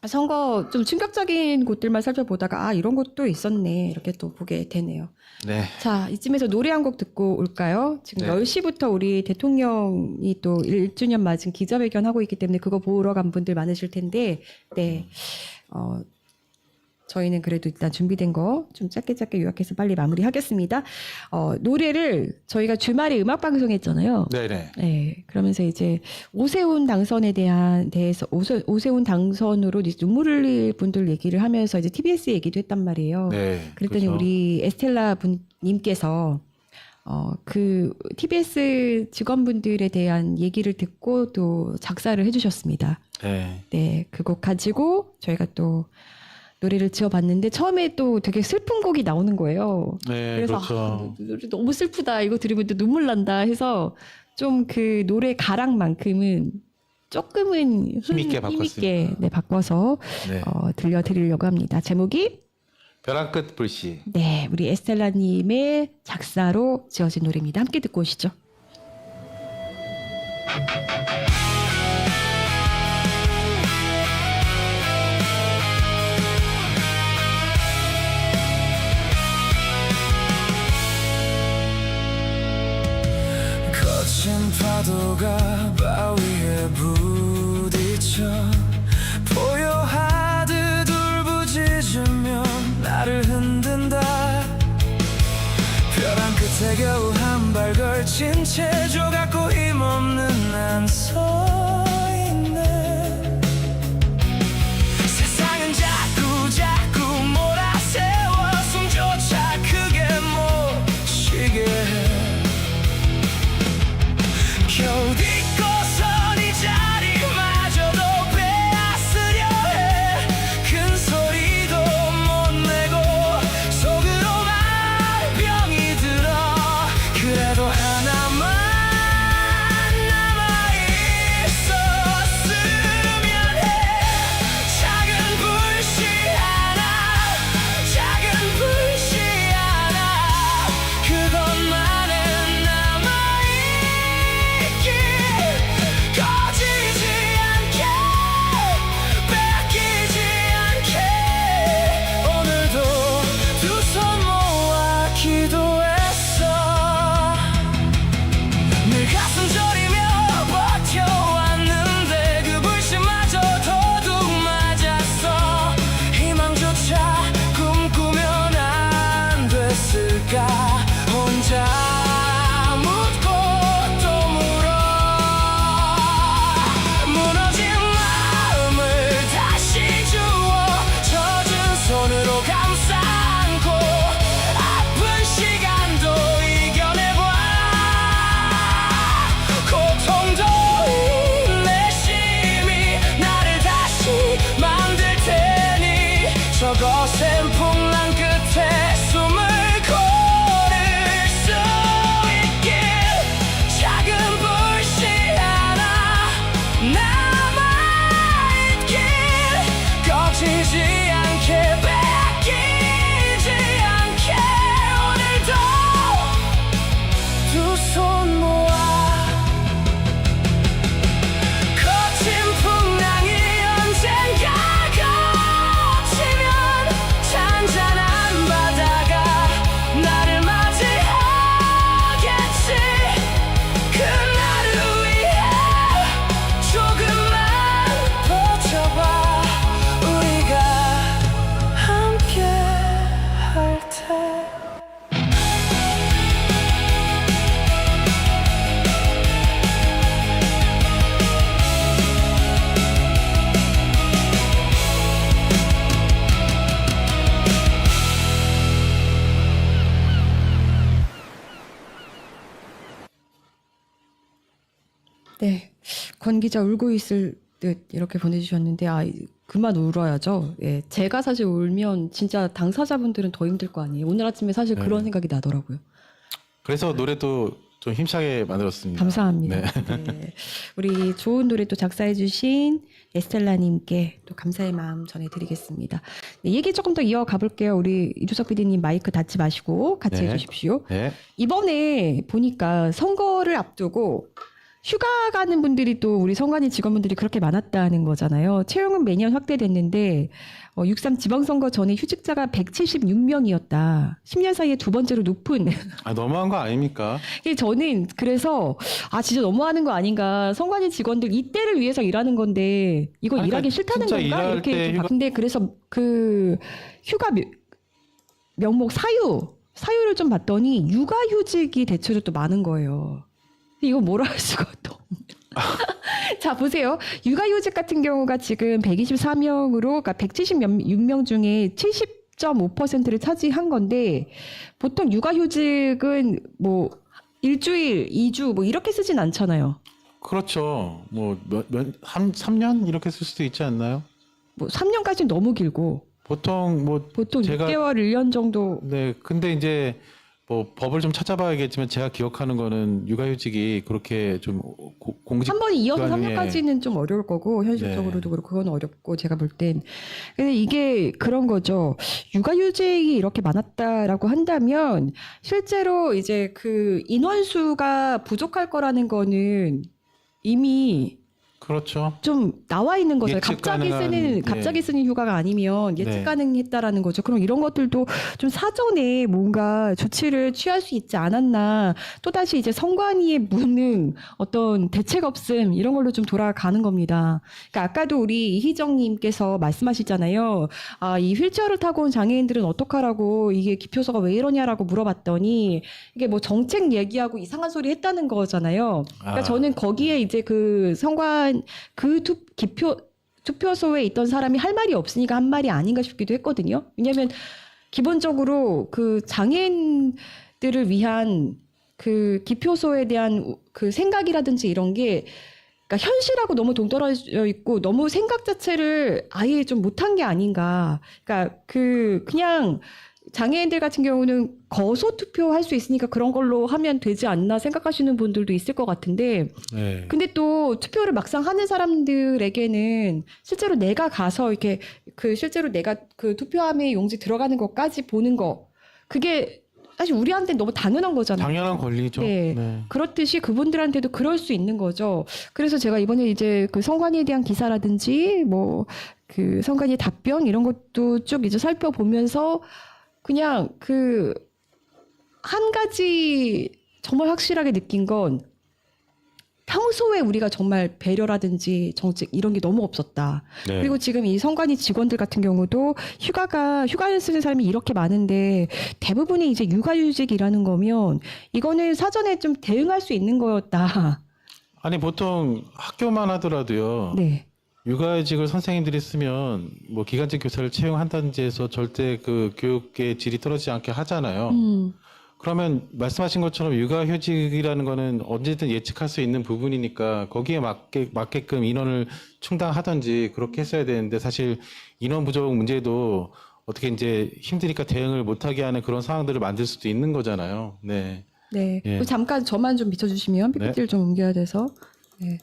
선거 좀 충격적인 곳들만 살펴보다가 이런 것도 있었네 이렇게 또 보게 되네요. 네. 자, 이쯤에서 노래 한 곡 듣고 올까요? 지금 네. 10시부터 우리 대통령이 또 1주년 맞은 기자회견 하고 있기 때문에 그거 보러 간 분들 많으실 텐데, 네. 저희는 그래도 일단 준비된 거 좀 짧게 요약해서 빨리 마무리하겠습니다. 노래를 저희가 주말에 음악 방송했잖아요. 네네. 네, 그러면서 이제 오세훈 당선에 대해서 오세훈 당선으로 이제 눈물 흘릴 분들 얘기를 하면서 이제 TBS 얘기도 했단 말이에요. 네. 그랬더니 그렇죠. 우리 에스텔라 분님께서 그 TBS 직원분들에 대한 얘기를 듣고 또 작사를 해주셨습니다. 네. 네, 그 곡 가지고 저희가 또 노래를 지어봤는데 처음에 또 되게 슬픈 곡이 나오는 거예요. 네, 그래서 그렇죠. 노래 너무 슬프다. 이거 들으면 또 눈물 난다 해서 좀 그 노래 가락만큼은 조금은 힘있게 힘있게 네, 바꿔서 네. 들려드리려고 합니다. 제목이 벼랑 끝 불씨. 네, 우리 에스텔라님의 작사로 지어진 노래입니다. 함께 듣고 오시죠. 거친 파도가 바위에 부딪혀 포효하듯 울부짖으며 나를 흔든다. 벼랑 끝에 겨우 한 발 걸친 채 조각고 힘없는 난 서 있네. 세상은 자꾸 몰아세워 숨조차 크게 못 쉬게 해. 겨우 딛고선 이 자리마저도 네, 권 기자 울고 있을 듯 이렇게 보내주셨는데 그만 울어야죠. 예, 제가 사실 울면 진짜 당사자분들은 더 힘들 거 아니에요. 오늘 아침에 사실 네. 그런 생각이 나더라고요. 그래서 노래도 좀 힘차게 만들었습니다. 감사합니다. 네. 네. 우리 좋은 노래 또 작사해주신 에스텔라님께 또 감사의 마음 전해드리겠습니다. 네, 얘기 조금 더 이어가 볼게요. 우리 이주석 PD님 마이크 닫지 마시고 같이 네. 해주십시오. 네. 이번에 보니까 선거를 앞두고 휴가 가는 분들이 또 우리 선관위 직원분들이 그렇게 많았다는 거잖아요. 채용은 매년 확대됐는데 6.3 지방선거 전에 휴직자가 176명이었다. 10년 사이에 두 번째로 높은. 너무한 거 아닙니까? 저는 그래서 진짜 너무하는 거 아닌가. 선관위 직원들 이때를 위해서 일하는 건데 이거 아니, 일하기 그러니까 싫다는 진짜 건가? 일할 이렇게 때 좀 근데 그래서 그 휴가 명목 사유를 좀 봤더니 육아휴직이 대체로 또 많은 거예요. 이거 뭐라 할 수가 또 없네요. 자, 보세요. 육아휴직 같은 경우가 지금 124명으로, 그러니까 176명 중에 70.5%를 차지한 건데, 보통 육아휴직은 뭐, 일주일, 2주, 뭐, 이렇게 쓰진 않잖아요. 그렇죠. 뭐, 3년? 이렇게 쓸 수도 있지 않나요? 뭐, 3년까지는 너무 길고, 보통 보통 제가 6개월, 1년 정도. 네, 근데 이제 뭐 법을 좀 찾아봐야겠지만 제가 기억하는 거는 육아휴직이 그렇게 좀 공직 한 번에 이어서 기관에 3년까지는 좀 어려울 거고 현실적으로도 그렇고 그건 어렵고 제가 볼 땐 근데 이게 그런 거죠. 육아휴직이 이렇게 많았다라고 한다면 실제로 이제 그 인원수가 부족할 거라는 거는 이미 그렇죠. 좀 나와 있는 거죠. 예측 갑자기 가능한, 쓰는 휴가가 아니면 예측 네. 가능했다라는 거죠. 그럼 이런 것들도 좀 사전에 뭔가 조치를 취할 수 있지 않았나. 또다시 이제 선관위의 무능, 어떤 대책 없음 이런 걸로 좀 돌아가는 겁니다. 그러니까 아까도 우리 이희정님께서 말씀하시잖아요. 이 휠체어를 타고 온 장애인들은 어떡하라고 이게 기표서가 왜 이러냐라고 물어봤더니 이게 뭐 정책 얘기하고 이상한 소리 했다는 거잖아요. 그러니까 저는 거기에 이제 그 선관 그 투표소에 있던 사람이 할 말이 없으니까 한 말이 아닌가 싶기도 했거든요. 왜냐하면 기본적으로 그 장애인들을 위한 그 기표소에 대한 그 생각이라든지 이런 게 그러니까 현실하고 너무 동떨어져 있고 너무 생각 자체를 아예 좀 못한 게 아닌가. 그러니까 그냥 장애인들 같은 경우는 거소 투표할 수 있으니까 그런 걸로 하면 되지 않나 생각하시는 분들도 있을 것 같은데 네. 근데 또 투표를 막상 하는 사람들에게는 실제로 내가 가서 이렇게 실제로 내가 그 투표함에 용지 들어가는 것까지 보는 거 그게 사실 우리한테 너무 당연한 거잖아요. 당연한 권리죠. 네. 네. 그렇듯이 그분들한테도 그럴 수 있는 거죠. 그래서 제가 이번에 이제 그 선관위에 대한 기사라든지 뭐 그 선관위 답변 이런 것도 쭉 이제 살펴보면서 그냥 한 가지 정말 확실하게 느낀 건 평소에 우리가 정말 배려라든지 정책 이런 게 너무 없었다. 네. 그리고 지금 이 선관위 직원들 같은 경우도 휴가를 쓰는 사람이 이렇게 많은데 대부분이 이제 육아휴직이라는 거면 이거는 사전에 좀 대응할 수 있는 거였다. 아니 보통 학교만 하더라도요. 네. 육아휴직을 선생님들이 쓰면 뭐 기간제 교사를 채용한다든지 해서 절대 그 교육의 질이 떨어지지 않게 하잖아요. 그러면 말씀하신 것처럼 육아휴직이라는 거는 언제든 예측할 수 있는 부분이니까 거기에 맞게끔 인원을 충당하든지 그렇게 했어야 되는데 사실 인원 부족 문제도 어떻게 이제 힘드니까 대응을 못하게 하는 그런 상황들을 만들 수도 있는 거잖아요. 네. 네. 예. 잠깐 저만 좀 비춰주시면 PPT를 좀 옮겨야 돼서. 네.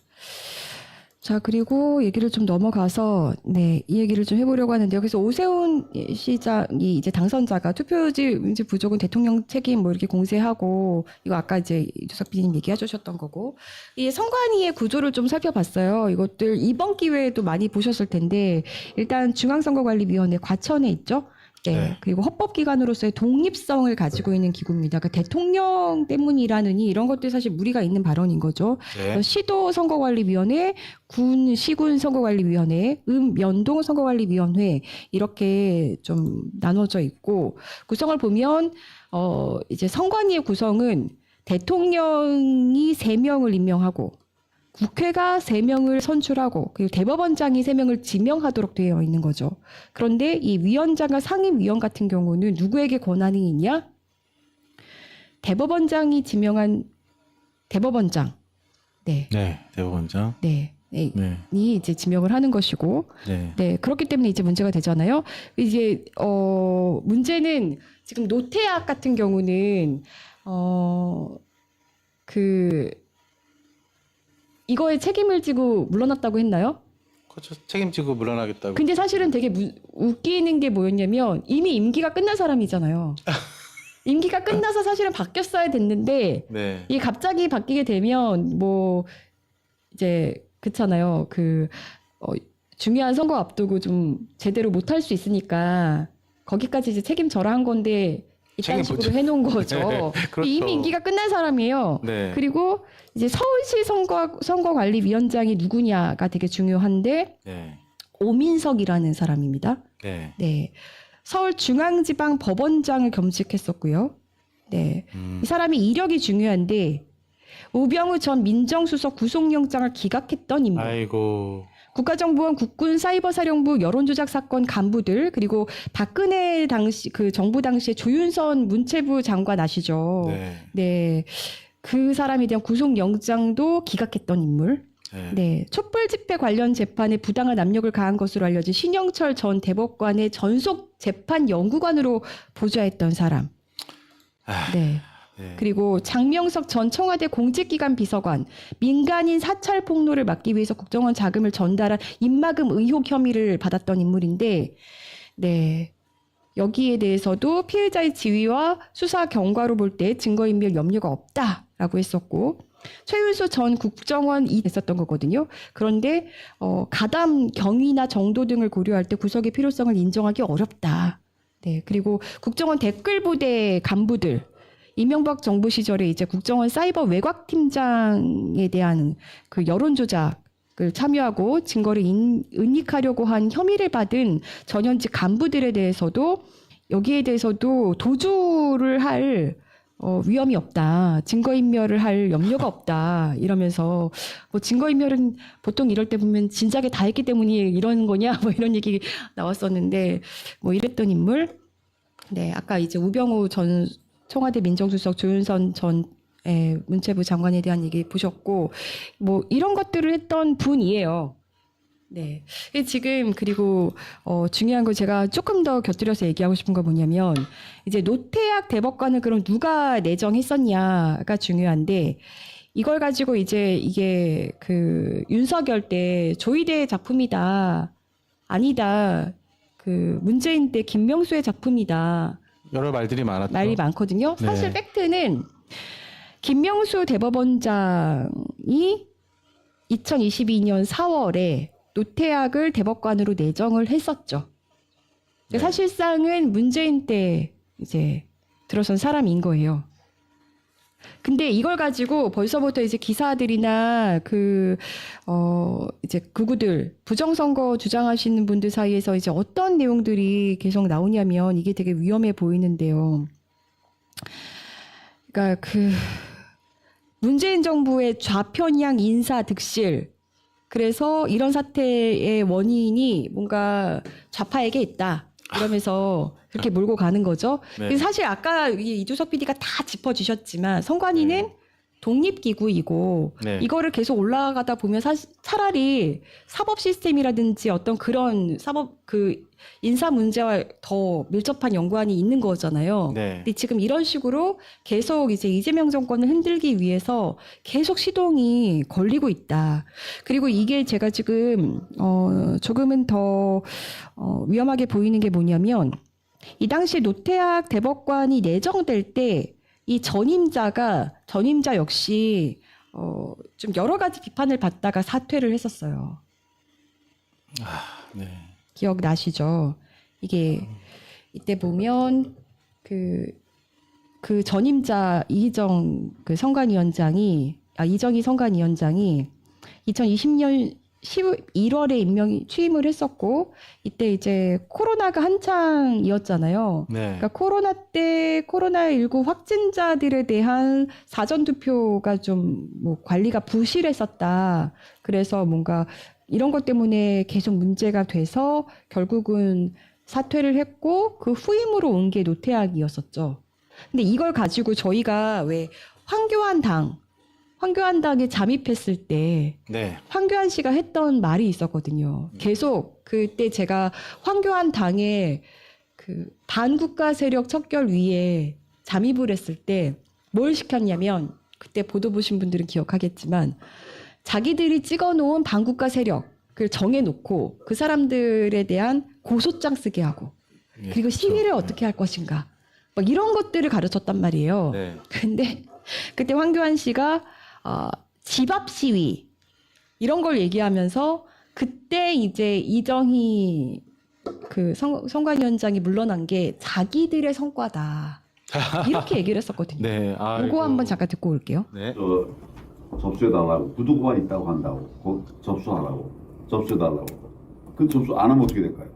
자, 그리고 얘기를 좀 넘어가서, 이 얘기를 좀 해보려고 하는데요. 그래서 오세훈 시장이 이제 당선자가 투표지 부족은 대통령 책임 뭐 이렇게 공세하고, 이거 아까 이제 이주석 PD님 얘기해 주셨던 거고, 이 선관위의 구조를 좀 살펴봤어요. 이것들 이번 기회에도 많이 보셨을 텐데, 일단 중앙선거관리위원회 과천에 있죠. 네. 그리고 헌법기관으로서의 독립성을 가지고 있는 기구입니다. 그러니까 대통령 때문이라느니 이런 것들이 사실 무리가 있는 발언인 거죠. 네. 시도선거관리위원회, 시군선거관리위원회, 연동선거관리위원회 이렇게 좀 나눠져 있고 구성을 보면 이제 선관위의 구성은 대통령이 3명을 임명하고 국회가 3명을 선출하고 그리고 대법원장이 3명을 지명하도록 되어 있는 거죠. 그런데 이 위원장과 상임위원 같은 경우는 누구에게 권한이 있냐? 대법원장이 지명한 대법원장 네. 네, 대법원장. 네. 네. 네. 이 이제 지명을 하는 것이고, 네. 네, 그렇기 때문에 이제 문제가 되잖아요. 이제 문제는 지금 노태악 같은 경우는 이거에 책임을 지고 물러났다고 했나요? 그렇죠. 책임지고 물러나겠다고. 근데 사실은 되게 웃기는 게 뭐였냐면 이미 임기가 끝난 사람이잖아요. 임기가 끝나서 사실은 바뀌었어야 됐는데 네. 이게 갑자기 바뀌게 되면 뭐 이제 그렇잖아요. 중요한 선거 앞두고 좀 제대로 못할 수 있으니까 거기까지 이제 책임져라 한 건데 이딴 식으로 책임 해놓은 거죠. 네, 그렇죠. 이미 임기가 끝난 사람이에요. 네. 그리고 이제 서울시 선거관리위원장이 누구냐가 되게 중요한데 네. 오민석이라는 사람입니다. 네. 네, 서울중앙지방법원장을 겸직했었고요. 네, 이 사람이 이력이 중요한데 우병우 전 민정수석 구속영장을 기각했던 인물. 아이고. 국가정보원 국군사이버사령부 여론조작 사건 간부들 그리고 박근혜 당시 그 정부 당시에 조윤선 문체부 장관 아시죠? 네. 네, 그 사람에 대한 구속영장도 기각했던 인물. 네. 네, 촛불 집회 관련 재판에 부당한 압력을 가한 것으로 알려진 신영철 전 대법관의 전속 재판 연구관으로 보좌했던 사람. 아, 네. 네. 그리고 장명석 전 청와대 공직기관 비서관, 민간인 사찰 폭로를 막기 위해서 국정원 자금을 전달한 입막음 의혹 혐의를 받았던 인물인데, 네. 여기에 대해서도 피해자의 지위와 수사 경과로 볼 때 증거인멸 염려가 없다라고 했었고, 최윤수 전 국정원이 됐었던 거거든요. 그런데 가담, 경위나 정도 등을 고려할 때 구속의 필요성을 인정하기 어렵다. 네. 그리고 국정원 댓글부대 간부들, 이명박 정부 시절에 이제 국정원 사이버 외곽팀장에 대한 그 여론조작을 참여하고 증거를 은닉하려고 한 혐의를 받은 전현직 간부들에 대해서도 여기에 대해서도 도주를 할 위험이 없다. 증거인멸을 할 염려가 없다. 이러면서 뭐 증거인멸은 보통 이럴 때 보면 진작에 다 했기 때문에 이런 거냐 뭐 이런 얘기 나왔었는데 뭐 이랬던 인물. 네, 아까 이제 우병우 전 청와대 민정수석 조윤선 전 문체부 장관에 대한 얘기 보셨고 뭐 이런 것들을 했던 분이에요. 네. 지금 그리고 중요한 거 제가 조금 더 곁들여서 얘기하고 싶은 거 뭐냐면 이제 노태악 대법관을 그럼 누가 내정했었냐가 중요한데 이걸 가지고 이제 이게 그 윤석열 때 조이대 작품이다. 아니다. 그 문재인 때 김명수의 작품이다. 여러 말들이 많았죠. 말이 많거든요. 네. 사실 팩트는 김명수 대법원장이 2022년 4월에 노태악을 대법관으로 내정을 했었죠. 네. 사실상은 문재인 때 이제 들어선 사람인 거예요. 근데 이걸 가지고 벌써부터 이제 기사들이나 이제 극우들 부정선거 주장하시는 분들 사이에서 이제 어떤 내용들이 계속 나오냐면 이게 되게 위험해 보이는데요. 그러니까 문재인 정부의 좌편향 인사 득실. 그래서 이런 사태의 원인이 뭔가 좌파에게 있다. 이러면서 그렇게 몰고 가는 거죠. 네. 사실 아까 이주석 PD가 다 짚어주셨지만 선관위는 독립기구이고 네. 이거를 계속 올라가다 보면 차라리 사법 시스템이라든지 어떤 그런 사법 인사 문제와 더 밀접한 연관이 있는 거잖아요. 네. 근데 지금 이런 식으로 계속 이제 이재명 정권을 흔들기 위해서 계속 시동이 걸리고 있다. 그리고 이게 제가 지금 조금은 더 위험하게 보이는 게 뭐냐면 이 당시 노태악 대법관이 내정될 때 이 전임자 역시 좀 여러 가지 비판을 받다가 사퇴를 했었어요. 네. 기억나시죠? 이게 이때 보면 그 전임자 이정희 선관위원장이 2020년 11월에 취임을 했었고 이때 이제 코로나가 한창이었잖아요. 네. 그러니까 코로나 때 코로나19 확진자들에 대한 사전 투표가 좀 뭐 관리가 부실했었다. 그래서 뭔가 이런 것 때문에 계속 문제가 돼서 결국은 사퇴를 했고 그 후임으로 온 게 노태악이었었죠. 근데 이걸 가지고 저희가 왜 황교안 황교안당에 잠입했을 때 네. 황교안 씨가 했던 말이 있었거든요. 계속 그때 제가 황교안 당의 그 반국가 세력 척결위에 잠입을 했을 때 뭘 시켰냐면 그때 보도 보신 분들은 기억하겠지만 자기들이 찍어놓은 반국가 세력을 정해놓고 그 사람들에 대한 고소장 쓰게 하고 예, 그리고 시위를 어떻게 할 것인가 막 이런 것들을 가르쳤단 말이에요. 네. 근데 그때 황교안 씨가 집합 시위 이런 걸 얘기하면서 그때 이제 이정희 그 선관위원장이 물러난 게 자기들의 성과다 이렇게 얘기를 했었거든요. 네. 이거 한번 잠깐 듣고 올게요. 네. 접수해달라고 구두구만 있다고 한다고 접수하라고 접수해달라고 그 접수 안 하면 어떻게 될까요?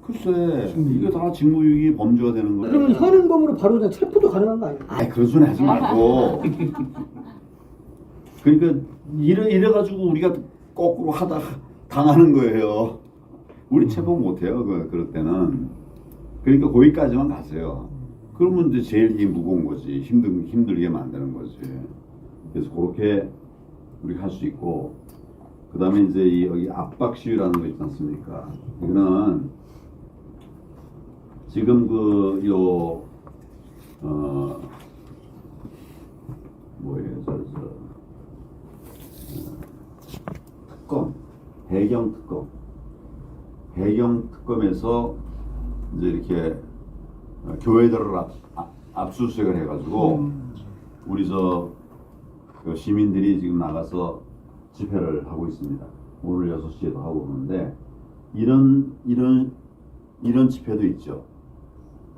글쎄 이게 다 직무유기 범죄가 되는 거예요. 그러면 현행범으로 바로 그냥 체포도 가능한 거 아니에요? 아이 그런 소리 하지 말고 그러니까 이래가지고 우리가 거꾸로 하다 당하는 거예요. 우리 체포 못해요 그럴 때는. 그러니까 거기까지만 가세요. 그러면 이제 제일 이게 무거운 거지. 힘들게 만드는 거지. 그래서 그렇게 우리가 할 수 있고, 그 다음에 이제 여기 압박 시위라는 거 있지 않습니까? 이거는 지금 특검, 배경 특검에서 이제 이렇게 교회들을 압수수색을 해가지고 우리 그 시민들이 지금 나가서 집회를 하고 있습니다. 오늘 6시에도 하고 오는데 이런 집회도 있죠.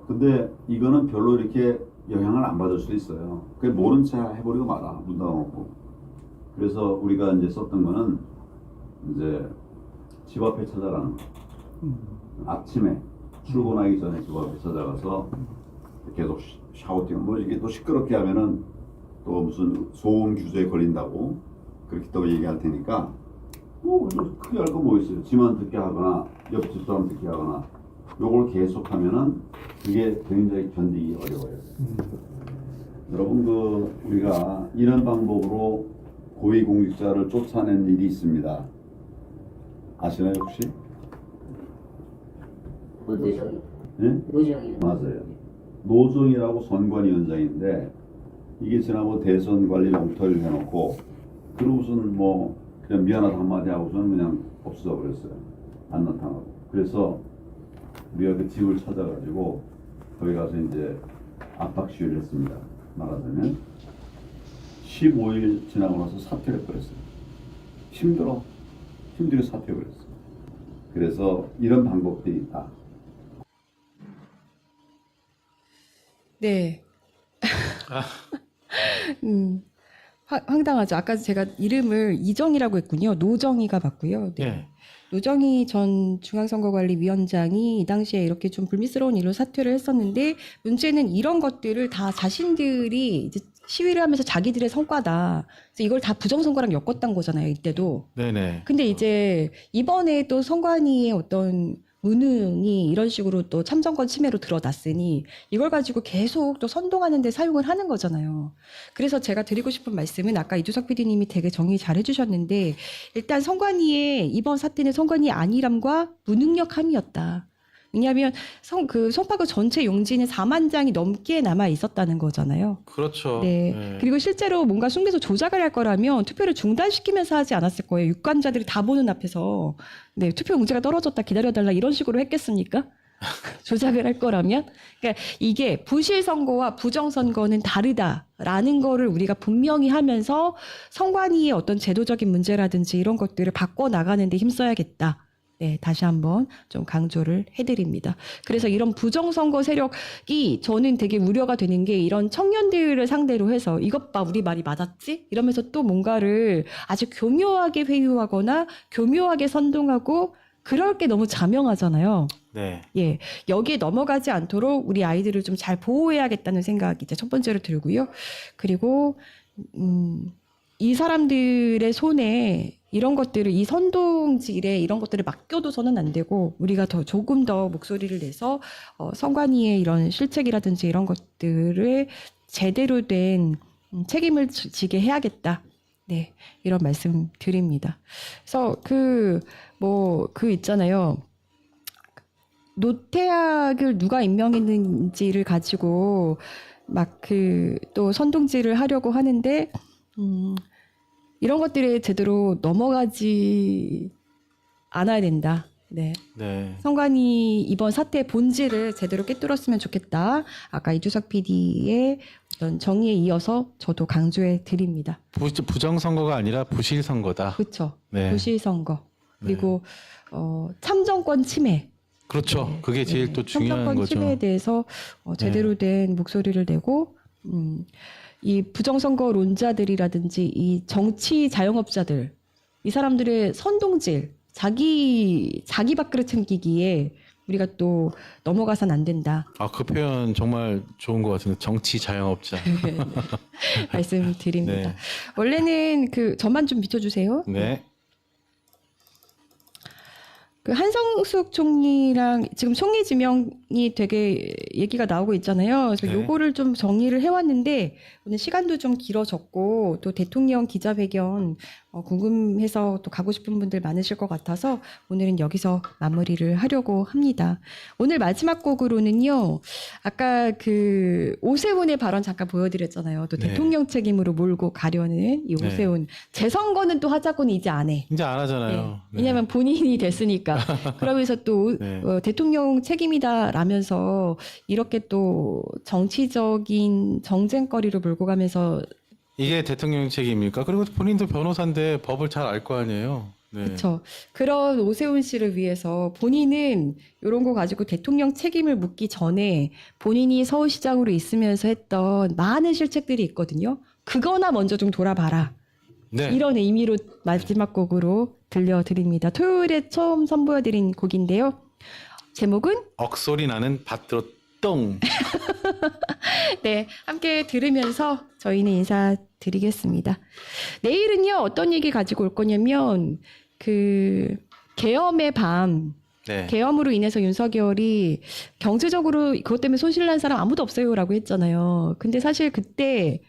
근데 이거는 별로 이렇게 영향을 안 받을 수도 있어요. 그냥 모른 채 해버리고 말아 문 닫아놓고. 그래서 우리가 이제 썼던 거는 이제 집 앞에 찾아가는 거. 아침에 출근하기 전에 집 앞에 찾아가서 계속 샤우팅, 뭐 이게 또 시끄럽게 하면은 또 무슨 소음 규제에 걸린다고 그렇게 또 얘기할 테니까 크게 할 거 뭐 있어요. 지만 듣게 하거나 옆집 사람 듣게 하거나 요걸 계속하면은 그게 굉장히 견디기 어려워요. 여러분 우리가 이런 방법으로 고위공직자를 쫓아낸 일이 있습니다. 아시나요 혹시? 노정이. 예? 노정이. 맞아요. 노정이라고 선관위원장인데 이게 지난번 대선 관리 엉터리를 해놓고 그러고선 뭐 그냥 미안하다 한마디 하고서는 그냥 없어져 버렸어요. 안 나타나고. 그래서 우리가 그 집을 찾아가지고 거기 가서 이제 압박 시위를 했습니다. 말하자면 15일 지나고 나서 사퇴를 해버렸어요. 힘들게 사퇴해버렸어요. 그래서 이런 방법들이 있다. 네. 황당하죠. 아까 제가 이름을 이정희라고 했군요. 노정희가 맞고요. 네. 예. 노정희 전 중앙선거관리위원장이 이 당시에 이렇게 좀 불미스러운 일로 사퇴를 했었는데 문제는 이런 것들을 다 자신들이 이제 시위를 하면서 자기들의 성과다. 그래서 이걸 다 부정선거랑 엮었던 거잖아요. 이때도. 네네. 근데 이제 이번에 또 선관위의 어떤 무능이 이런 식으로 또 참정권 침해로 드러났으니 이걸 가지고 계속 또 선동하는 데 사용을 하는 거잖아요. 그래서 제가 드리고 싶은 말씀은 아까 이주석 PD님이 되게 정리 잘 해주셨는데 일단 선관위의 이번 사태는 선관위의 안일함과 무능력함이었다. 왜냐하면 송파구 전체 용지는 4만 장이 넘게 남아 있었다는 거잖아요. 그렇죠. 네. 네. 그리고 실제로 뭔가 숭배소 조작을 할 거라면 투표를 중단시키면서 하지 않았을 거예요. 유권자들이 다 보는 앞에서 네, 투표 용지가 떨어졌다 기다려달라 이런 식으로 했겠습니까? 조작을 할 거라면? 그러니까 이게 부실 선거와 부정 선거는 다르다라는 거를 우리가 분명히 하면서 선관위의 어떤 제도적인 문제라든지 이런 것들을 바꿔 나가는 데 힘써야겠다. 네, 다시 한번 좀 강조를 해드립니다. 그래서 이런 부정선거 세력이 저는 되게 우려가 되는 게 이런 청년들을 상대로 해서 이것 봐, 우리 말이 맞았지? 이러면서 또 뭔가를 아주 교묘하게 회유하거나 교묘하게 선동하고 그럴 게 너무 자명하잖아요. 네. 예, 여기에 넘어가지 않도록 우리 아이들을 좀 잘 보호해야겠다는 생각이 이제 첫 번째로 들고요. 그리고 이 사람들의 손에 이런 것들을 이 선동질에 이런 것들을 맡겨둬서는 안 되고 우리가 조금 더 목소리를 내서 선관위의 이런 실책이라든지 이런 것들을 제대로 된 책임을 지게 해야겠다. 네, 이런 말씀 드립니다. 그래서 그 있잖아요. 노태악을 누가 임명했는지를 가지고 막 또 선동질을 하려고 하는데, 이런 것들에 제대로 넘어가지 않아야 된다. 네. 네. 선관위 이번 사태의 본질을 제대로 꿰뚫었으면 좋겠다. 아까 이주석 PD의 어떤 정의에 이어서 저도 강조해 드립니다. 부정선거가 아니라 부실선거다. 그렇죠. 네. 부실선거. 그리고 참정권 침해. 그렇죠. 그게 제일 또 중요한 참정권 거죠. 침해에 대해서 제대로 된 목소리를 내고, 이 부정선거론자들이라든지 이 정치 자영업자들, 이 사람들의 선동질, 자기 밥그릇 챙기기에 우리가 또 넘어가선 안 된다. 그 표현 정말 좋은 것 같은데, 정치 자영업자. 말씀드립니다. 네. 원래는 저만 좀 비춰주세요. 네. 한성숙 총리랑 지금 총리 지명이 되게 얘기가 나오고 있잖아요. 그래서 네. 요거를 좀 정리를 해왔는데, 오늘 시간도 좀 길어졌고 또 대통령 기자회견 궁금해서 또 가고 싶은 분들 많으실 것 같아서 오늘은 여기서 마무리를 하려고 합니다. 오늘 마지막 곡으로는요, 아까 오세훈의 발언 잠깐 보여드렸잖아요. 또 네. 대통령 책임으로 몰고 가려는 이 네. 오세훈. 재선거는 또 하자고는 이제 안 해. 이제 안 하잖아요. 네. 네. 왜냐하면 본인이 됐으니까. 그러면서 또 네. 대통령 책임이다라면서 이렇게 또 정치적인 정쟁거리로 몰고 가면서, 이게 대통령 책임입니까? 그리고 본인도 변호사인데 법을 잘 알 거 아니에요. 네. 그렇죠. 그런 오세훈 씨를 위해서 본인은 이런 거 가지고 대통령 책임을 묻기 전에 본인이 서울시장으로 있으면서 했던 많은 실책들이 있거든요. 그거나 먼저 좀 돌아봐라. 네. 이런 의미로 마지막 곡으로 들려드립니다. 토요일에 처음 선보여드린 곡인데요. 제목은 억소리 나는 밭들어 똥. 네, 함께 들으면서 저희는 인사드리겠습니다. 내일은요, 어떤 얘기 가지고 올 거냐면, 계엄의 밤, 네. 계엄으로 인해서 윤석열이 경제적으로 그것 때문에 손실난 사람 아무도 없어요라고 했잖아요. 근데 사실 그때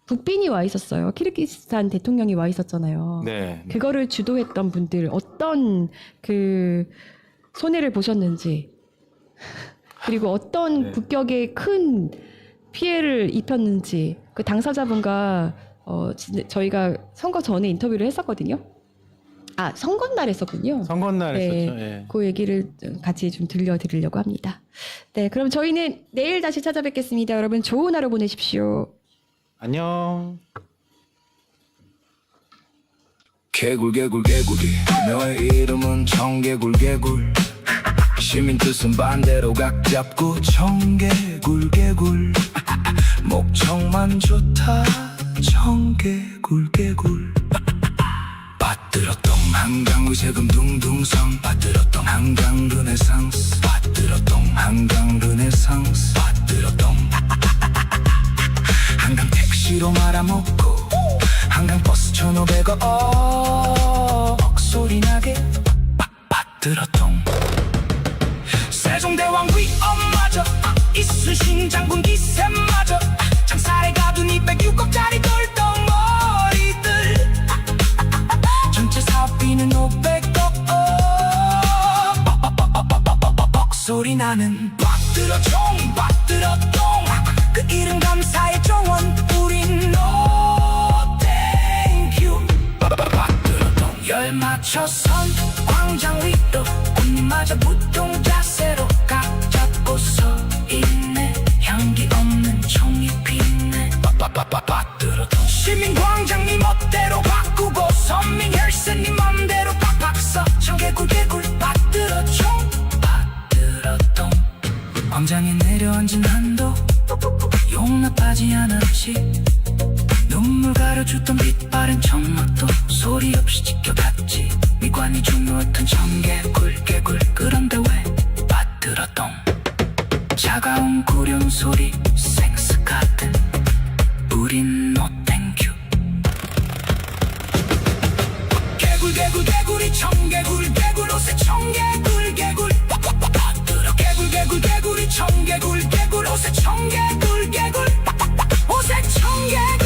북빈이 와 있었어요. 키르기스탄 대통령이 와 있었잖아요. 네. 그거를 주도했던 분들, 어떤 손해를 보셨는지, 그리고 어떤 네. 국격에 큰 피해를 입혔는지, 그 당사자분과 저희가 선거 전에 인터뷰를 했었거든요. 선거 날 했었군요. 선거날 했었죠. 예. 그 얘기를 같이 좀 들려드리려고 합니다. 네, 그럼 저희는 내일 다시 찾아뵙겠습니다. 여러분 좋은 하루 보내십시오. 안녕. 개굴개굴개굴이 너의 이름은 청개굴개굴 시민 뜻은 반대로 각 잡고 청개굴개굴 목청만 좋다 청개굴개굴 빠뜨렸동 한강 의세금 둥둥성 빠뜨렸동 한강 르네상스 빠뜨렸동 한강 르네상스 빠뜨렸동 한강 택시로 말아먹고 한강 버스 1,500원 억소리 나게 빠뜨렸동 세종대왕 위엄마저 이순신 장군 기세마저 장살에 가둔 206억짜리 돌덩어리들 전체 사업비는 500억 억소리 나는 빠뜨려총 빠뜨려똥 그 이름 감사의 정원 우린 너 땡큐 빠뜨려똥 열 맞춰선 광장 위로 꽃잎마저 무통 자세로 각 잡고 서 있네 향기 없는 총이 피네 빠뜨려똥 시민광장 네 멋대로 바꾸고 선민 혈세 네 맘대로 팍팍 써 청개굴개굴 빠뜨려총 빠뜨려똥 광장에 내려앉은 한도 용납하지 않았지 눈물 가려주던 빛바랜 청막도 소리 없이 지켜봤지 미관이 중요했던 청개굴개굴 그런데 왜 빠뜨려똥 차가운 구령 소리 생스 같은 우린 no thank you 개굴개굴개굴이 청개굴개굴 옷에 청개굴개굴 빠뜨려 개굴개굴개굴이 청개굴개굴 옷에 청개굴개굴 오색 청계